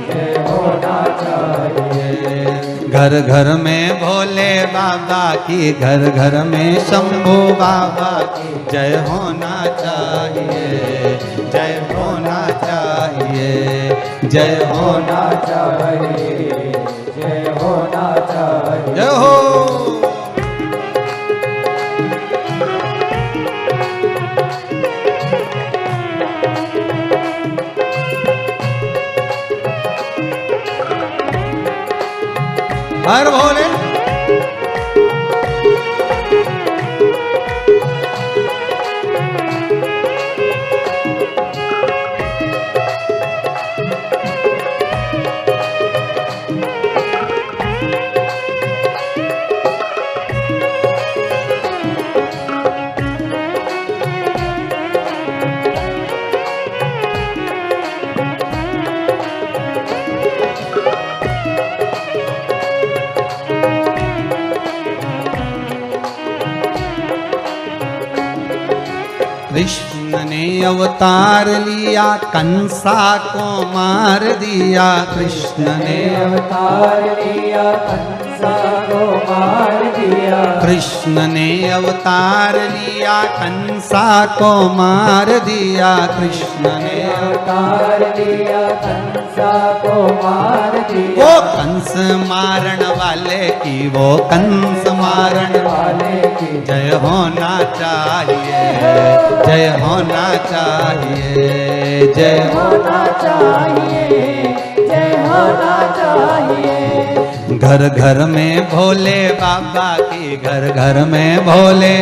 जय होना चाहिए। घर घर में भोले बाबा की, घर घर में शंभू बाबा की जय होना चाहिए, जय होना चाहिए, जय होना चाहिए, जय होना चाहिए। जय हो। हर भोले कृष्ण ने अवतार लिया, कंसा को मार दिया, कृष्ण ने अवतार लिया, कंसा को मार दिया, कृष्ण ने अवतार लिया, कंसा को मार दिया, कृष्ण ने अवतार लिया, कंसा को मार दिया। वो कंस मारण वाले की, वो कंस मारण वाले की जय होना चाहिए, जय होना चाहिए, जय होना चाहिए, जय होना चाहिए। घर घर में भोले बाबा की, घर घर में भोले,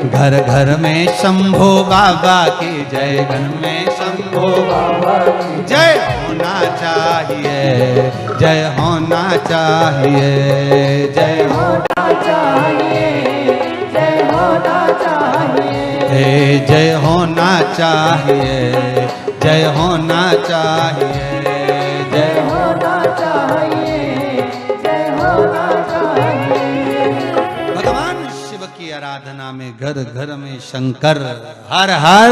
घर घर में शंभो बाबा की जय, घर में शंभो बाबा की जय होना चाहिए, जय होना चाहिए, जय होना चाहिए, जय होना चाहिए। जय होना चाहिए, जय होना चाहिए, जय होना चाहिए, जय होना चाहिए। भगवान शिव की आराधना में घर घर में शंकर, हर हर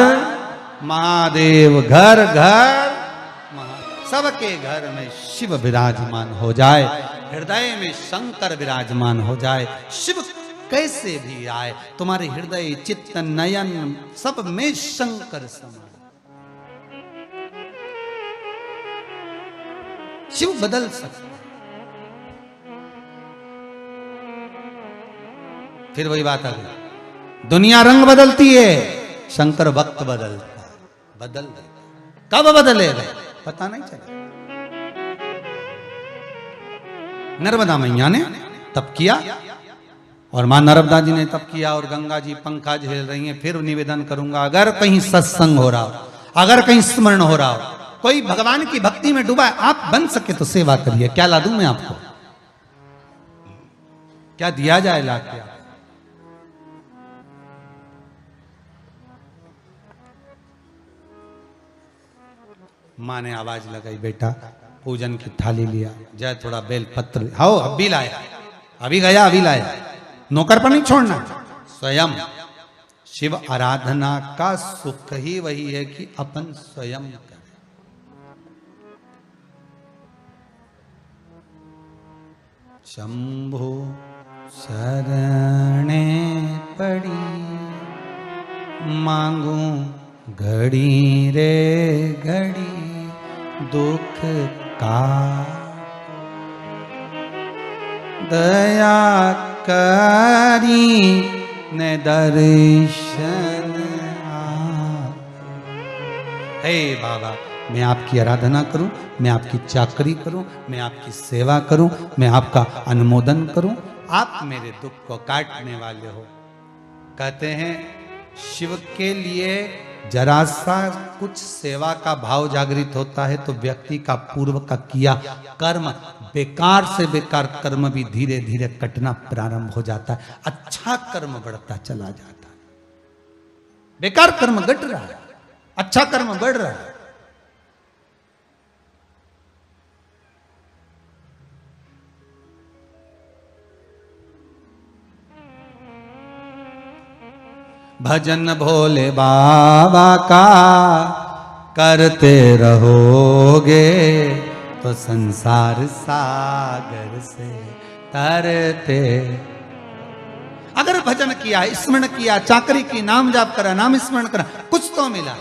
महादेव, घर घर सबके घर में शिव विराजमान हो जाए, हृदय में शंकर विराजमान हो जाए। शिव कैसे भी आए, तुम्हारे हृदय चित्त नयन सब में शंकर समाए। शिव बदल सकता, फिर वही बात आ गई, दुनिया रंग बदलती है, शंकर वक्त बदलता है, बदल देता। कब बदलेगा पता नहीं चला। नर्मदा मैया ने तप किया और मां नर्मदा जी ने तप किया और गंगा जी पंखा झेल रही हैं। फिर निवेदन करूंगा, अगर कहीं सत्संग हो रहा हो, अगर कहीं स्मरण हो रहा हो, कोई भगवान की भक्ति में डूबा है, आप बन सके तो सेवा करिए। क्या ला दूं मैं आपको, क्या दिया जाए ला के? माँ ने आवाज लगाई, बेटा पूजन की थाली लिया, जय थोड़ा बेल पत्र, आओ अभी लाया, अभी गया अभी लाया। नौकर पर नहीं छोड़ना, स्वयं शिव आराधना का सुख ही वही है कि अपन स्वयं करें। शंभो शरणे पड़ी मांगू घड़ी रे घड़ी दुख का, दया करी ने दर्शन हे बाबा, मैं आपकी आराधना करूं, मैं आपकी चाकरी करूं, मैं आपकी सेवा करूं, मैं आपका अनुमोदन करूं, आप मेरे दुख को काटने वाले हो। कहते हैं शिव के लिए जरा सा कुछ सेवा का भाव जागृत होता है तो व्यक्ति का पूर्व का किया कर्म, बेकार से बेकार कर्म भी धीरे धीरे कटना प्रारंभ हो जाता है, अच्छा कर्म बढ़ता चला जाता है। बेकार कर्म घट रहा है, अच्छा कर्म बढ़ रहा है। भजन भोले बाबा का करते रहोगे तो संसार सागर से तरते। अगर भजन किया, स्मरण किया, चाकरी की, नाम जाप करा, नाम स्मरण करा, कुछ तो मिला,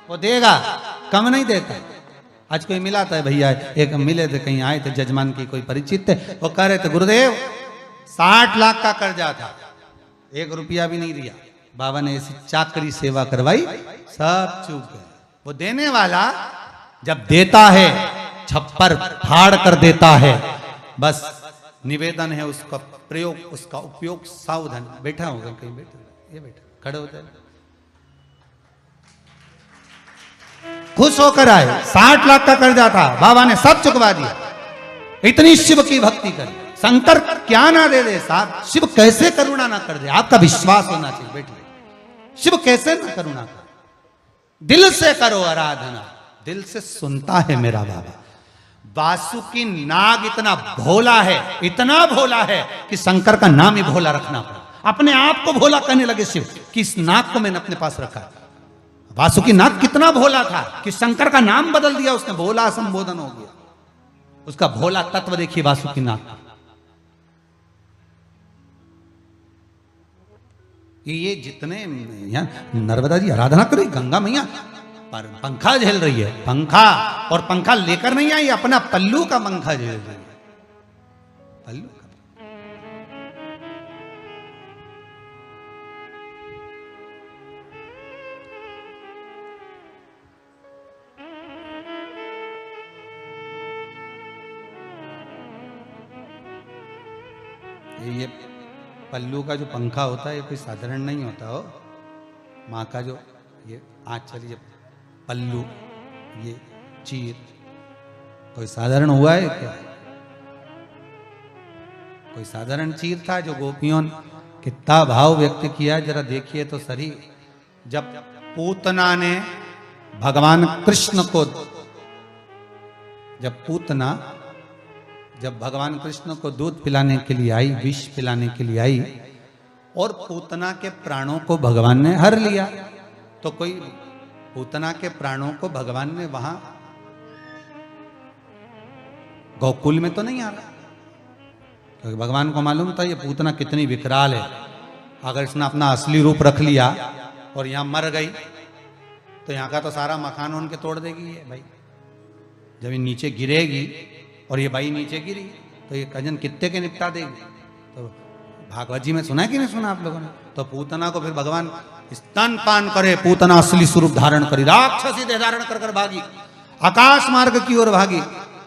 वो देगा, कम नहीं देता। आज कोई मिला था भैया, एक मिले थे, कहीं आए थे, जजमान की कोई परिचित थे, वो कह रहे थे गुरुदेव 60 लाख का कर्जा था, 1 रुपया भी नहीं दिया। बाबा ने ऐसी चाकरी सेवा करवाई, सब चूक गए। वो देने वाला जब देता है छप्पर फाड़ कर देता है, बस निवेदन है उसका प्रयोग, उसका उपयोग सावधान। बैठा होगा कहीं, बैठा, ये बैठा, खड़े होते हैं, खुश होकर आए। 60 लाख का कर्जा था, बाबा ने सब चुकवा दिया। इतनी शिव की भक्ति करी, शंकर क्या ना दे दे साहब, शिव कैसे करुणा ना कर दे, आपका विश्वास होना चाहिए। बैठिए, शिव कैसे ना करुणा कर, दिल से करो आराधना, दिल से सुनता है मेरा बाबा। वासुकी नाग इतना भोला है, इतना भोला है कि शंकर का नाम ही भोला रखना पड़ा। अपने आप को भोला कहने लगे शिव कि इस नाग को मैंने अपने पास रखा। वासुकी नाग कितना भोला था कि शंकर का नाम बदल दिया उसने, भोला संबोधन हो गया। उसका भोला तत्व देखिए वासुकी नाग। ये जितने यहाँ नर्मदा जी आराधना करो, गंगा मैया पर पंखा झेल रही है, पंखा, और पंखा लेकर नहीं आई, अपना पल्लू का पंखा झेल रही है, पल्लू का। ये पल्लू का जो पंखा होता है ये कोई साधारण नहीं होता हो। माँ का जो ये आंचल, ये पल्लू, ये चीर, कोई साधारण हुआ है क्या? कोई साधारण चीर था जो गोपियों ने कितना भाव व्यक्त किया, जरा देखिए तो सही। जब पूतना ने भगवान कृष्ण को, जब भगवान कृष्ण को दूध पिलाने के लिए आई, विष पिलाने के लिए आई, और पूतना के प्राणों को भगवान ने हर लिया। तो कोई पूतना के प्राणों को भगवान ने वहां गोकुल में तो नहीं आ रहा, क्योंकि भगवान को मालूम था ये पूतना कितनी विकराल है। अगर इसने अपना असली रूप रख लिया और यहां मर गई तो यहां का तो सारा मकान उनके तोड़ देगी ये भाई। जब ये नीचे गिरेगी और ये भाई नीचे गिरी तो ये कजन कितने के निपटा देगी। तो भागवत जी में सुना है कि नहीं सुना आप लोगों ने? तो पूतना को फिर भगवान स्तनपान करे, पूतना असली स्वरूप धारण करी, राक्षसी देह धारण कर कर भागी, आकाश मार्ग की ओर भागी।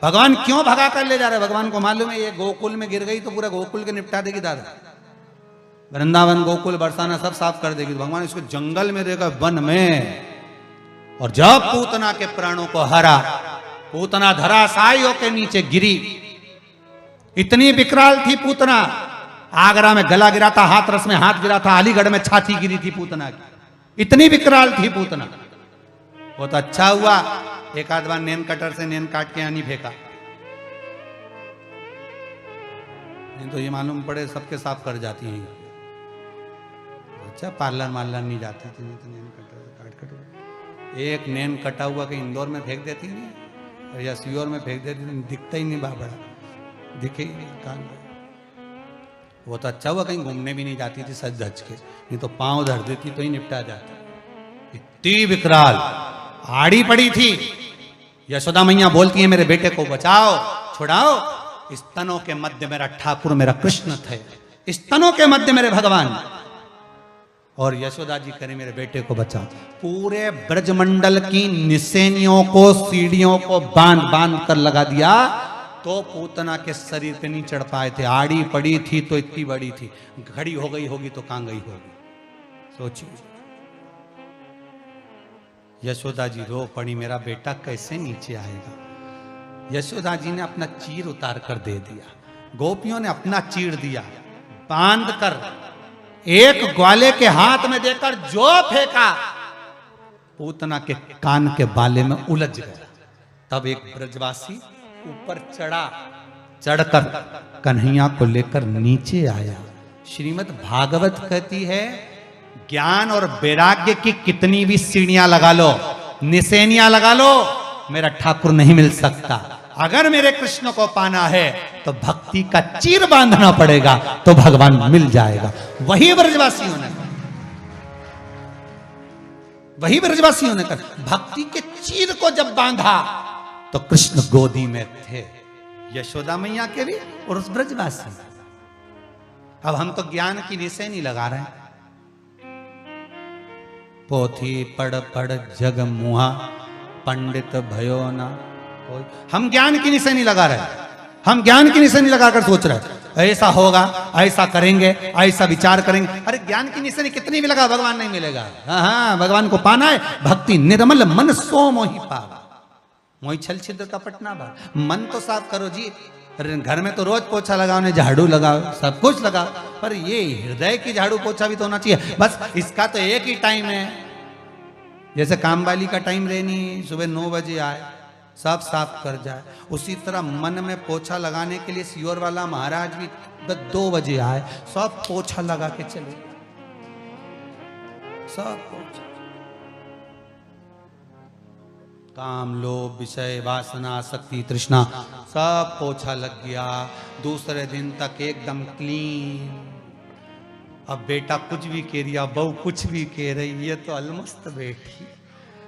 भगवान क्यों भगा कर ले जा रहे? भगवान को मालूम है ये गोकुल में गिर गई तो पूरा गोकुल के निपटा देगी दादा। वृंदावन गोकुल बरसाना सब साफ कर देगी। तो भगवान इसको जंगल में देगा, वन में। और जब पूतना के प्राणों को हरा, पूतना धराशायियों के नीचे गिरी। इतनी विकराल थी पूतना, आगरा में गला गिरा था, हाथरस में हाथ गिरा था, अलीगढ़ में छाती गिरी थी पूतना की। इतनी विकराल थी पूतना। बहुत अच्छा हुआ एक आध बार नेन कटर से नेन काट के आनी फेंका, नहीं तो ये मालूम पड़े सबके साफ कर जाती हैं। अच्छा पार्लर मार्लर नहीं जाती थी, नहीं तो नेन कटर काट एक नेन कटा हुआ कहीं इंदौर में फेंक देती नहीं, या सीओर में फेंक देती नहीं, दिखता ही नहीं बाबड़ा, दिखे ही नहीं कान में। वो तो अच्छा हुआ कहीं घूमने भी नहीं जाती थी सज धज के, नहीं तो पांव धर देती तो ही निपटा जाता। इतनी विकराल आड़ी पड़ी थी। यशोदा मैया बोलती है मेरे बेटे को बचाओ, छुड़ाओ। स्तनों के मध्य मेरा ठाकुर, मेरा कृष्ण थे, स्तनों के मध्य मेरे भगवान। और यशोदा जी करे मेरे बेटे को बचाओ। पूरे ब्रजमंडल की निसेनियों को, सीढ़ियों को बांध बांध कर लगा दिया, तो पूतना के शरीर पे नहीं चढ़ पाए थे। आड़ी पड़ी थी तो इतनी बड़ी थी, खड़ी हो गई होगी तो कहां गई होगी, सोचिए। यशोदा जी रो पड़ी, मेरा बेटा कैसे नीचे आएगा। यशोदा जी ने अपना चीर उतार कर दे दिया, गोपियों ने अपना चीर दिया, बांध कर एक ग्वाले के हाथ में देकर जो फेंका, पूतना के कान के बाले में उलझ गया। तब एक ब्रजवासी ऊपर चढ़ा, चढ़कर कन्हैया को लेकर नीचे आया। श्रीमद् भागवत कहती है ज्ञान और वैराग्य की कितनी भी सीढ़ियां लगा लो, निसेनियां लगा लो, मेरा ठाकुर नहीं मिल सकता। अगर मेरे कृष्ण को पाना है तो भक्ति का चीर बांधना पड़ेगा, तो भगवान मिल जाएगा। वही ब्रजवासियों ने, वही ब्रजवासियों ने कर भक्ति के चीर को जब बांधा तो कृष्ण गोदी में थे, यशोदा मैया के भी और उस ब्रजवासी। अब हम तो ज्ञान की निशानी लगा रहे हैं, पोथी पढ़ पढ़ जग मुहा, पंडित भयो ना कोई। हम ज्ञान की निशानी लगा रहे हैं, हम ज्ञान की निशानी लगाकर सोच रहे हैं ऐसा होगा, ऐसा करेंगे, ऐसा विचार करेंगे। अरे ज्ञान की निशानी कितनी भी लगा, भगवान नहीं मिलेगा। हाँ, भगवान को पाना है, भक्ति निर्मल मन सो मोहि पावा, मोहि छल छिद्र कपट ना भाव। मन तो साफ करो जी, घर में तो रोज पोछा लगाओ, ने झाड़ू लगाओ, सब कुछ लगाओ, पर ये हृदय की झाड़ू पोछा भी तो होना चाहिए। बस इसका तो एक ही टाइम है, जैसे काम वाली का टाइम रहनी, सुबह 9 बजे आए सब साफ कर जाए, उसी तरह मन में पोछा लगाने के लिए सियोर वाला महाराज भी 2 बजे आए, सब पोछा लगा के चले, सब पोछा। काम, लोभ, विषय, वासना, शक्ति, तृष्णा, सब पोछा लग गया। दूसरे दिन तक एकदम क्लीन। अब बेटा कुछ भी कह रही, बहू कुछ भी कह रही, ये तो अलमस्त बेटी।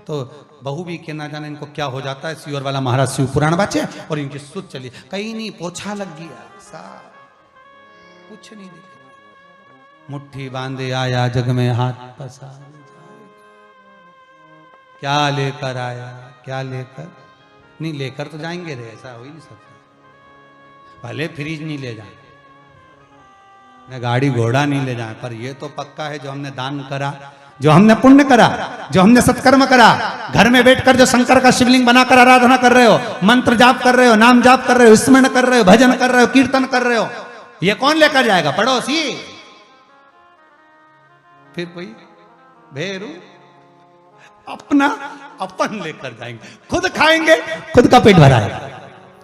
तो बहू भी के ना जाने इनको क्या हो जाता है। सियोर वाला महाराज शिव पुराण बाचे और इनकी सुध चली, कहीं नहीं, पोछा लग गया, साफ कुछ नहीं दिख रहा। मुट्ठी बांधे आया, जग में हाथ पसार, क्या लेकर आया, क्या लेकर नहीं, लेकर तो जाएंगे रे, ऐसा हो ही नहीं सकता। भले फ्रिज नहीं ले जाए, न गाड़ी घोड़ा नहीं ले जाए, पर ये तो पक्का है जो हमने दान करा, जो हमने पुण्य करा, जो हमने सत्कर्म करा, घर में बैठकर जो शंकर का शिवलिंग बनाकर आराधना कर रहे हो, मंत्र जाप कर रहे हो, नाम जाप कर रहे हो, स्मरण कर रहे हो, भजन कर रहे हो, कीर्तन कर रहे हो, ये कौन लेकर जाएगा? पड़ोसी? फिर कोई भेरू? अपना अपन लेकर जाएंगे, खुद खाएंगे, खुद का पेट भराएगा,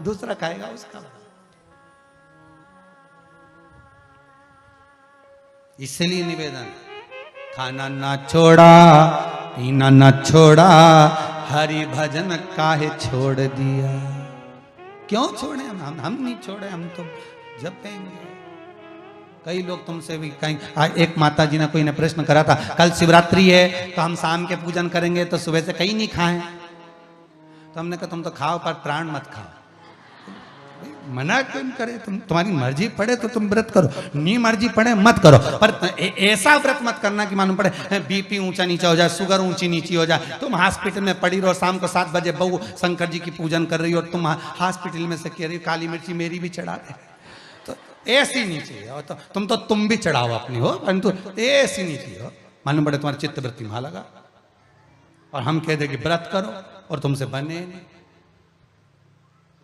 दूसरा खाएगा उसका। इसलिए निवेदन, खाना ना छोड़ा, पीना ना छोड़ा, हरि भजन काहे छोड़ दिया। क्यों छोड़े हम नहीं छोड़े, हम तो जपेंगे। कई लोग तुमसे भी कहीं, एक माता जी ने कोई ने प्रश्न करा था, कल शिवरात्रि है तो हम शाम के पूजन करेंगे तो सुबह से कहीं नहीं खाएं। तो हमने कहा तुम तो खाओ पर प्राण मत खाओ। मना क्यों करे, तुम्हारी मर्जी पड़े तो तुम व्रत करो, नहीं मर्जी पड़े मत करो। पर ऐसा व्रत मत करना कि मालूम पड़े बीपी ऊंचा नीचा हो जाए, शुगर ऊंची नीची हो जाए, तुम हॉस्पिटल में पड़ी रहो, शाम को 7 बजे बहू शंकर जी की पूजन कर रही हो और तुम हॉस्पिटल में से कह रही हो काली मिर्ची मेरी भी चढ़ा दे। तो ऐसी नहीं चाहिए। तो तुम भी चढ़ाओ अपनी हो, परंतु ऐसी नहीं चाहिए। मालूम पड़े तुम्हारी चित्त वृत्ति वहां लगा और हम कह दे कि व्रत करो और तुमसे बने नहीं।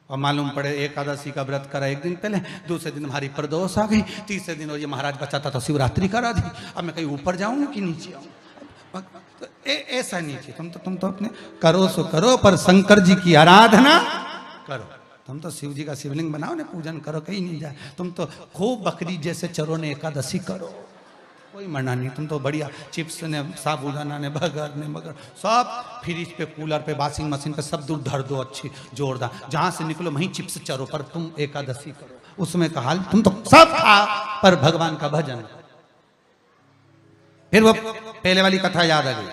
और मालूम पड़े एकादशी का व्रत करा एक दिन पहले, दूसरे दिन हमारी प्रदोष आ गई, तीसरे दिन ये महाराज बचाता तो शिवरात्रि करा दी। अब मैं कहीं ऊपर जाऊं कि नीचे आऊं? तो ऐसा नहीं चाहिए। तुम तो अपने करो सो करो, पर शंकर जी की आराधना करो। तुम तो शिव जी का शिवलिंग बनाओ ने, पूजन करो, कहीं नहीं जाए। तुम तो खूब बकरी जैसे चरो ने एकादशी करो, कोई मना नहीं। तुम तो बढ़िया चिप्स ने, साबुदाना ने, बर्गर ने, मगर सब फ्रिज पे, कूलर पे, वॉशिंग मशीन पे सब दूर धर दो अच्छी जोरदार, जहां से निकलो वहीं चिप्स चरो, पर तुम एकादशी करो। उसमें कहा तुम तो सब खाओ पर भगवान का भजन। फिर वो पहले वाली कथा याद आ गई,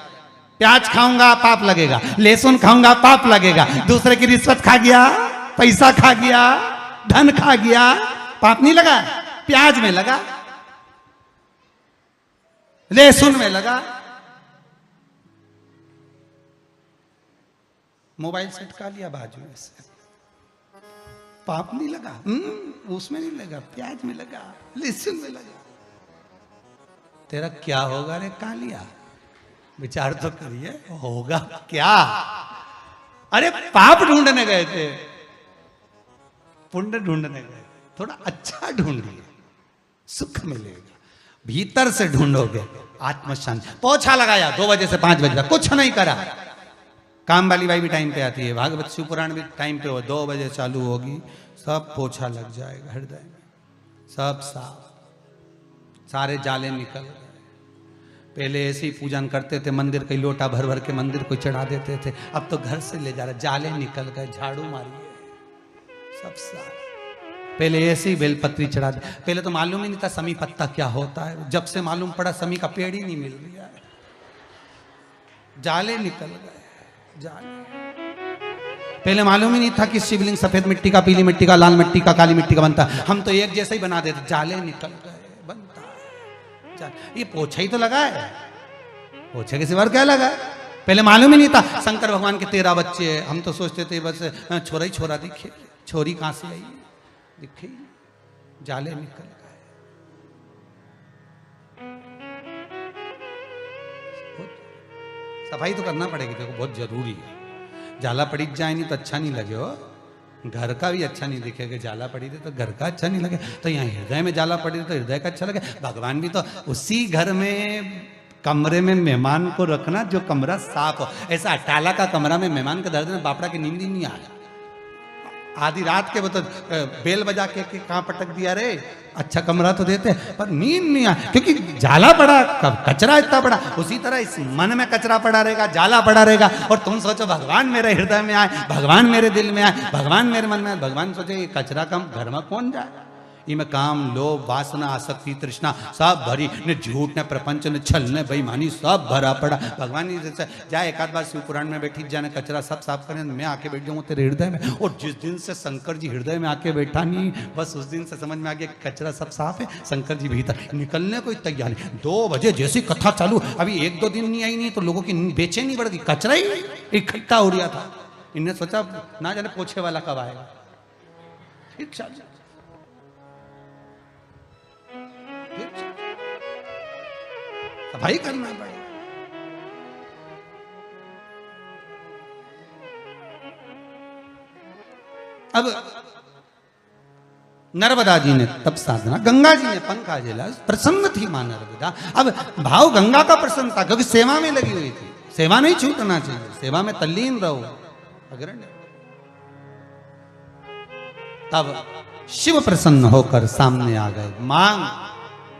प्याज खाऊंगा पाप लगेगा, लहसुन खाऊंगा पाप लगेगा, दूसरे की रिश्वत खा गया, पैसा खा गया, धन खा गया, पाप नहीं लगा? प्याज में लगा, लहसुन में लगा, मोबाइल सेट का लिया बाजू में से, पाप नहीं लगा? उसमें नहीं लगा, प्याज में लगा, लहसुन में लगा। तेरा क्या होगा रे कालिया? विचार तो करिए, होगा क्या? अरे पाप ढूंढने गए थे, पुण्य ढूंढने गए, थोड़ा अच्छा ढूंढिए, सुख मिलेगा। भीतर से ढूंढोगे आत्मशांति। पोछा लगाया 2 बजे से 5 बजे तक, कुछ नहीं करा। काम वाली बाई भी टाइम पे आती है, भागवत शिव पुराण भी टाइम पे हो, 2 बजे चालू होगी, सब पोछा लग जाएगा हृदय में, सब साफ, सारे जाले निकल गए। पहले ऐसे ही पूजन करते थे, मंदिर कई लोटा भर भर के मंदिर को चढ़ा देते थे, अब तो घर से ले जा रहे, जाले निकल गए, झाड़ू मारिए, सब साफ। पहले ऐसे ही बेलपत्री चढ़ा दे, पहले तो मालूम ही नहीं था समी पत्ता क्या होता है, जब से मालूम पड़ा समी का पेड़ ही नहीं मिल रहा है, जाले निकल गए, जाले। पहले मालूम ही नहीं था कि शिवलिंग सफेद मिट्टी का, पीली मिट्टी का, लाल मिट्टी का, काली मिट्टी का बनता है, हम तो एक जैसा ही बना देते, जाले निकल गए, बनता है। ये पोछा ही तो लगा है, पोछे के सिवा क्या लगा है? पहले मालूम ही नहीं था शंकर भगवान के 13 बच्चे, हम तो सोचते थे बस छोरा ही छोरा दिखे, छोरी कहां से आई दिखे, जाले निकल गए। सफाई तो करना पड़ेगी, देखो बहुत जरूरी है। जाला पड़ी जाए नहीं तो अच्छा नहीं लगे हो, घर का भी अच्छा नहीं दिखेगा, जाला पड़ी थी तो घर का अच्छा नहीं लगे, तो यहाँ हृदय में जाला पड़ी तो हृदय का अच्छा लगे। भगवान भी तो उसी घर में, कमरे में मेहमान को रखना जो कमरा साफ हो। ऐसा अटाला का कमरा में मेहमान के दर्द में बापड़ा की नींद ही नहीं आया, आधी रात के वो तो बेल बजा के कहाँ पटक दिया रे, अच्छा कमरा तो देते पर नींद नहीं आया, क्योंकि जाला पड़ा, कचरा इतना पड़ा। उसी तरह इस मन में कचरा पड़ा रहेगा, जाला पड़ा रहेगा, और तुम सोचो भगवान मेरे हृदय में आए, भगवान मेरे दिल में आए, भगवान मेरे मन में आए। भगवान सोचे ये कचरा कम घर में कौन जाए, इनमें काम, लोभ, वासना, आसक्ति, तृष्णा सब भरी, ने झूठ, ने प्रपंच, ने छल, ने बेईमानी सब भरा पड़ा। भगवान ने जैसे जाए एक आध बार शिव पुराण में बैठी जाने, कचरा सब साफ करें, मैं आके बैठ जाऊँ तेरे हृदय में। और जिस दिन से शंकर जी हृदय में आके बैठा नहीं, बस उस दिन से समझ में आ गया कचरा सब साफ है, शंकर जी भीतर, निकलने कोई तैयार नहीं। 2 बजे जैसी कथा चालू, अभी 1-2 दिन नहीं आई नहीं तो लोगों की बेचैनी बढ़ गई, कचरा ही इकट्ठा हो रहा था। इनने सोचा ना जाने पोछे वाला कब आएगा, सफाई करना पड़ेगा। अब नर्मदा जी ने तप साधना, गंगा जी ने पंखा झेला, प्रसन्न थी मां नर्मदा। अब भाव गंगा का प्रसन्न था, क्योंकि सेवा में लगी हुई थी, सेवा नहीं छूटना चाहिए, सेवा में तल्लीन रहो, अग्रण्य। तब शिव प्रसन्न होकर सामने आ गए, मां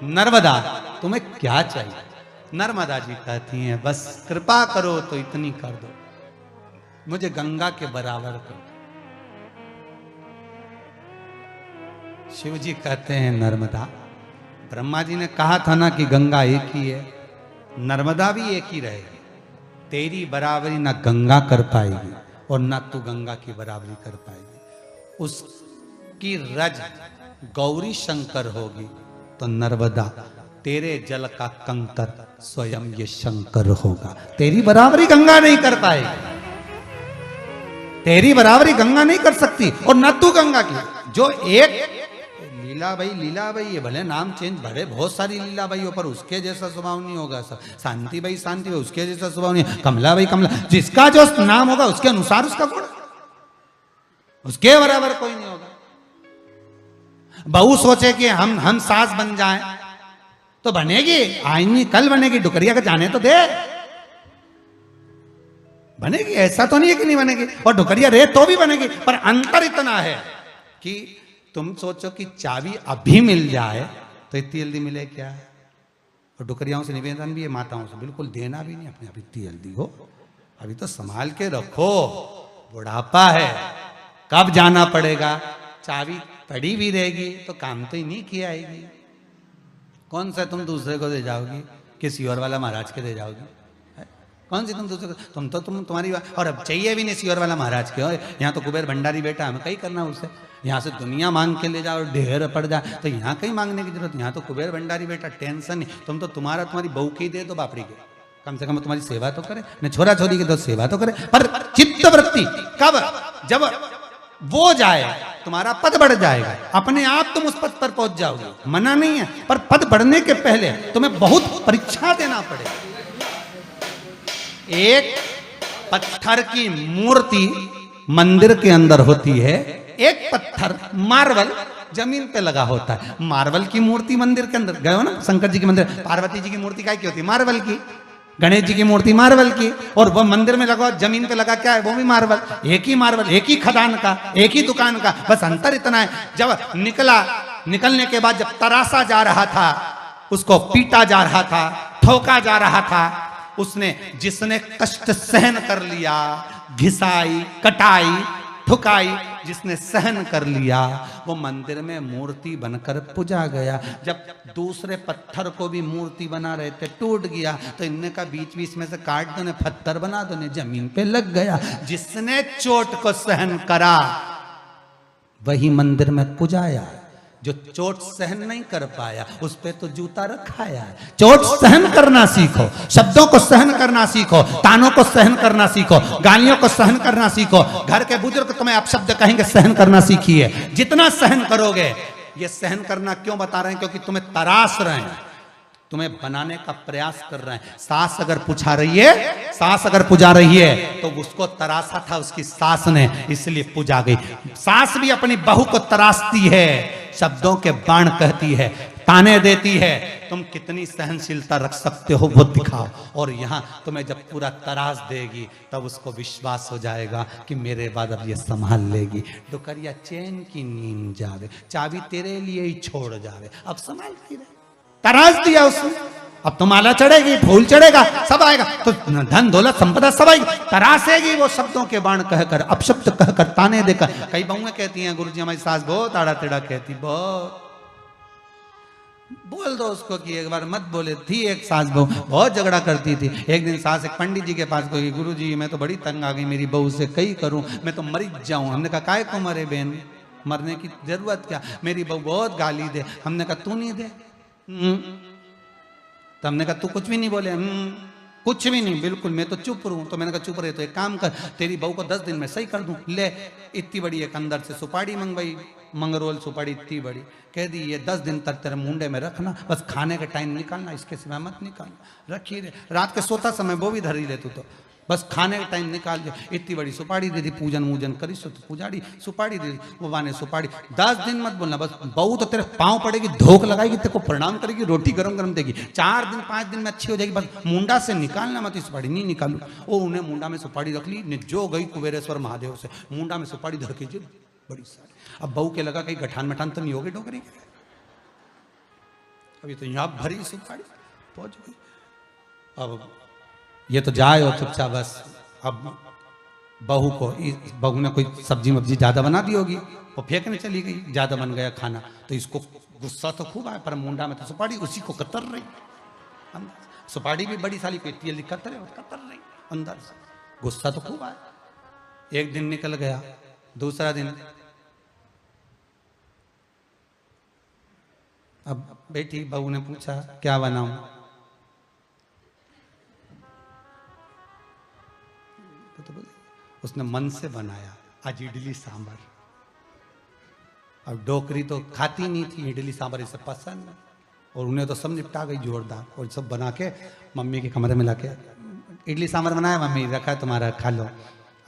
नर्मदा तुम्हें क्या चाहिए? नर्मदा जी कहती हैं बस कृपा करो तो इतनी कर दो, मुझे गंगा के बराबर करो। शिव जी कहते हैं नर्मदा, ब्रह्मा जी ने कहा था ना कि गंगा एक ही है, नर्मदा भी एक ही रहेगी। तेरी बराबरी ना गंगा कर पाएगी और ना तू गंगा की बराबरी कर पाएगी। उसकी रज गौरी शंकर होगी तो नर्मदा तेरे जल का कंकर स्वयं ये शंकर होगा। तेरी बराबरी गंगा नहीं कर पाएगी, तेरी बराबरी गंगा नहीं कर सकती और ना तू गंगा की। जो एक लीलाबाई ये भले नाम चेंज, भले बहुत सारी लीलाबाइयों पर उसके जैसा स्वभाव नहीं होगा। शांति बाई उसके जैसा स्वभाव नहीं, कमला, जिसका जो नाम होगा उसके अनुसार उसका गुण, उसके बराबर कोई नहीं होगा। बहू सोचे कि हम सास बन जाएं तो बनेगी, आईनी कल बनेगी, डुकरिया का जाने तो दे, बनेगी। ऐसा तो नहीं है कि नहीं बनेगी, और डुकरिया रहे तो भी बनेगी। पर अंतर इतना है कि तुम सोचो कि चाबी अभी मिल जाए तो इतनी जल्दी मिले क्या? और डुकरियाओं से निवेदन भी है, माताओं से बिल्कुल देना भी नहीं अपने आप इतनी जल्दी हो, अभी तो संभाल के रखो, बुढ़ापा है, कब जाना पड़ेगा। चाबी पड़ी भी रहेगी तो काम तो ही नहीं किया आएगी। कौन सा तुम दूसरे को दे जाओगी? किसी और वाला महाराज के दे जाओगी? कौन सी तुम दूसरे को? तुम्हारी और अब चाहिए भी नहीं सियोर वाला महाराज के। यहाँ तो कुबेर भंडारी बेटा, हमें कहीं करना उससे। यहाँ से दुनिया मांग के ले जाओ, ढेर पड़ जाए तो यहाँ कहीं मांगने की जरूरत। यहाँ तो कुबेर भंडारी बेटा, टेंशन नहीं। तुम तो तुम्हारी बहू की दे दो, बापड़ी के, कम से कम तुम्हारी सेवा तो करे, न छोरा छोरी की तो सेवा तो करे। पर चित्त वृत्ति कब? जब वो जाए तुम्हारा पद बढ़ जाएगा, अपने आप तुम उस पद पर पहुंच जाओगे, मना नहीं है। पर पद बढ़ने के पहले तुम्हें बहुत परीक्षा देना पड़ेगा। एक पत्थर की मूर्ति मंदिर के अंदर होती है, एक पत्थर मार्बल जमीन पे लगा होता है। मार्बल की मूर्ति मंदिर के अंदर गए हो ना, शंकर जी के मंदिर, पार्वती जी की मूर्ति काय की होती है? मार्बल की। गणेश जी की मूर्ति मार्बल की, और वो मंदिर में लगा, जमीन पे लगा क्या है? वो भी मार्बल। एक ही मार्बल, एक ही खदान का, एक ही दुकान का, बस अंतर इतना है। जब निकलने के बाद जब तरासा जा रहा था, उसको पीटा जा रहा था, ठोका जा रहा था, उसने जिसने कष्ट सहन कर लिया, घिसाई, कटाई, ठुकाई, जिसने सहन कर लिया, वो मंदिर में मूर्ति बनकर पूजा गया। जब दूसरे पत्थर को भी मूर्ति बना रहे थे, टूट गया, तो इनने का बीच बीच में से काट दो ने, पत्थर बना दो ने, जमीन पे लग गया। जिसने चोट को सहन करा वही मंदिर में पूजाया। जो चोट सहन नहीं कर पाया उस पे तो जूता रखाया है। चोट सहन करना सीखो, शब्दों को सहन करना सीखो, तानों को सहन करना सीखो, गालियों को सहन करना सीखो। घर के बुजुर्ग तुम्हें अपशब्द कहेंगे, सहन करना सीखिए। जितना सहन करोगे, ये सहन करना क्यों बता रहे हैं? क्योंकि तुम्हें तरास रहे हैं, तुम्हें बनाने का प्रयास कर रहे हैं। सास अगर पुछा रही है, सास अगर पुजा रही है तो उसको तरासा था उसकी सास ने, इसलिए पुजा गई। सास भी अपनी बहू को तरासती है, शब्दों के बाण कहती है, ताने देती है। तुम कितनी सहनशीलता रख सकते हो वो दिखाओ। और यहाँ तुम्हें जब पूरा तरास देगी तब उसको विश्वास हो जाएगा कि मेरे बाद अब ये संभाल लेगी। डुकरिया चैन की नींद जावे, चाबी तेरे लिए ही छोड़ जावे, अब संभालती रहे। तरास दिया उसने, अब तो माला चढ़ेगी, फूल चढ़ेगा, सब आएगा, तो धन दौलत संपदा सब आएगी। तरासेगी वो शब्दों के बाण कहकर, अपशब्द कहकर, ताने देकर। कई बहुएं कहती हैं, गुरुजी हमारी सास बहुत आड़ा टेढ़ा कहती, बहुत। बोल दो उसको कि एक बार मत बोले। थी एक सास बहू, बहुत झगड़ा करती थी। एक दिन सास एक पंडित जी के पास गई, गुरुजी मैं तो बड़ी तंग आ गई मेरी बहू से, कई करूं, मैं तो मर जाऊं। हमने कहा काय को मरे बहन, मरने की जरूरत क्या, मेरी बहू बहुत गाली दे। हमने कहा तू नहीं दे। तो हमने कहा तू कुछ भी नहीं बोले? कुछ भी नहीं, बिल्कुल, मैं तो चुप रहूं। तो मैंने कहा चुप रहे तो एक काम कर, तेरी बहू को 10 दिन में सही कर दूं। ले, इतनी बड़ी एक अंदर से सुपारी मंगवाई, मंगरोल सुपारी इतनी बड़ी, कह दी ये 10 दिन तक तेरे मुंडे में रखना, बस खाने के टाइम निकालना, इसके सिवा मत निकालना। रखी रे, रात के सोता समय वो भी धरी ले तू, तो बस खाने के टाइम निकाल दे। इतनी बड़ी सुपारी दे दी, पूजन वूजन करी सो तो पुजारी सुपारी दे दी, वो बाने सुपारी। 10 दिन मत बोलना, बस बहू तो तेरे पाँव पड़ेगी, धोख लगाएगी, तेरे को प्रणाम करेगी, रोटी गरम गरम देगी। 4 दिन 5 दिन में अच्छी हो जाएगी, बस मुंडा से निकालना मत सुपारी। नहीं निकालू, वो उन्हें मुंडा में सुपारी रख ली ने, जो गई कुबेरेश्वर महादेव से मुंडा में सुपारी धर के बड़ी सारी। अब बहू के लगा कहीं गठान मठान तो नहीं होगी डोकरी। अभी तो यहाँ भरी सुपारी पहुंच गई। अब ये तो जाए और चुपचाप बस। अब बहू को, बहू ने कोई सब्जी वब्जी ज्यादा बना दी होगी, वो फेंकने चली गई, ज्यादा बन गया खाना। तो इसको गुस्सा तो खूब आया, पर मुंडा में तो सुपारी उसी को कतर रही। सुपारी भी बड़ी साली पेटी कतर रही अंदर से, गुस्सा तो खूब आया। एक दिन निकल गया, दूसरा दिन, अब बेटी बहू ने पूछा क्या बनाऊं? तो बोले उसने मन से बनाया आज इडली सांभर। अब डोकरी तो खाती नहीं थी इडली सांभर, इसे पसंद है, और उन्हें तो सब निपटा गई जोरदार। और सब बना के मम्मी के कमरे में लाके, इडली सांभर बनाया मम्मी, रखा है तुम्हारा, खा लो।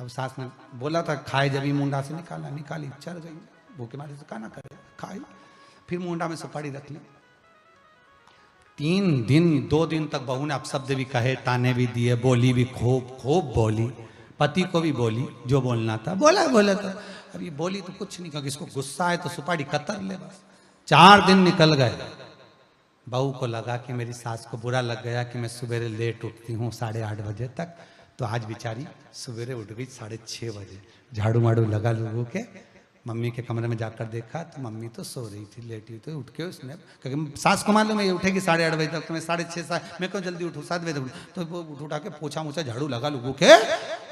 अब सास ने बोला था खाए, जब ही मुंडा से निकाली, चल गई भूखे मारे से, खाना करे खाई। फिर मुंडा में सुपारी रख ली। 3 दिन 2 दिन तक बहू ने अपशब्द भी कहे, ताने भी दिए, बोली भी खूब बोली, पति को भी बोली, जो बोलना था बोला तो अब ये बोली तो कुछ नहीं, क्योंकि इसको गुस्सा है तो सुपारी कतर ले बस। 4 दिन निकल गए। बहू को लगा कि मेरी सास को बुरा लग गया कि मैं सवेरे लेट उठती हूँ 8:30 बजे तक, तो आज बेचारी सवेरे उठ गई 6:30 बजे। झाड़ू माड़ू लगा लोगों के, मम्मी के कमरे में जाकर देखा तो मम्मी तो सो रही थी, लेटी हुई। तो उठ के उसने, क्योंकि सास को मालूम है ये उठेगी 8:30 बजे तक, तो मैं 6:30 मैं क्यों जल्दी उठूँ, 7 बजे उठूँ। तो वो उठा के पोछा मोछा झाड़ू लगा लोगों के,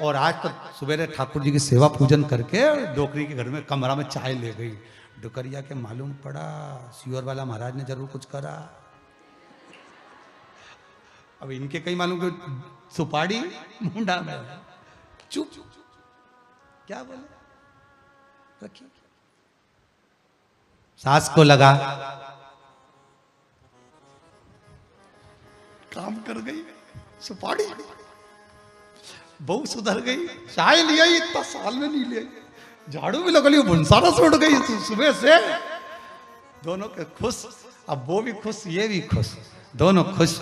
और आज तो सवेरे ठाकुर जी की सेवा पूजन करके डोकरी के घर में कमरा में चाय ले गई। डुकरिया के मालूम पड़ा सियोर वाला महाराज ने जरूर कुछ करा। अब इनके कहीं मालूम कि सुपारी मुंडा में, चुप क्या बोले, रखिए। सास को लगा काम कर गई सुपारी, बहू सुधर गई, चाय लिया इतना साल में नहीं लिया, झाड़ू भी लगा लिया, भुनसारा से उड़ गई सुबह से। दोनों के खुश, अब वो भी खुश ये भी खुश, दोनों खुश।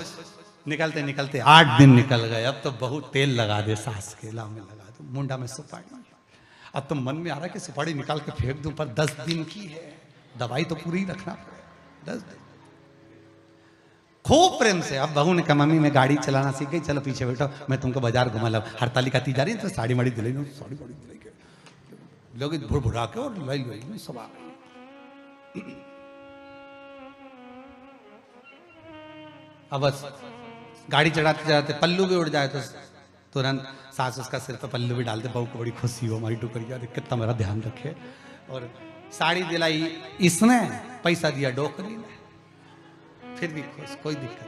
निकलते निकलते 8 दिन निकल गए। अब तो बहू तेल लगा दे सास के लाव में, लगा दो मुंडा में सुपारी। अब तो मन में आ रहा है कि सुपारी निकाल के फेंक दूं, पर 10 दिन की है, दवाई तो पूरी रखना पड़ेगा। 10 दिन खूब प्रेम से। अब बहू ने कहा मम्मी मैं गाड़ी चलाना सीख गई, चलो पीछे बैठो, मैं तुमको बाजार घुमा ला। हड़ताली का ती जा रही है तो साड़ी माड़ी दिलाई, साड़ी माड़ी दिलाई के लोग भुड़ा के और लाई लाई सब आ गई। अब बस गाड़ी चढ़ाते चढ़ाते पल्लू भी उड़ जाए तो तुरंत सास उसका सिर पर पल्लू भी डालते। बहू को बड़ी खुशी हो, हमारी डुकरिया कितना मेरा ध्यान रखे। और साड़ी दिलाई इसने, पैसा दिया डोकरी ने, फिर भी खुश, कोई दिक्कत,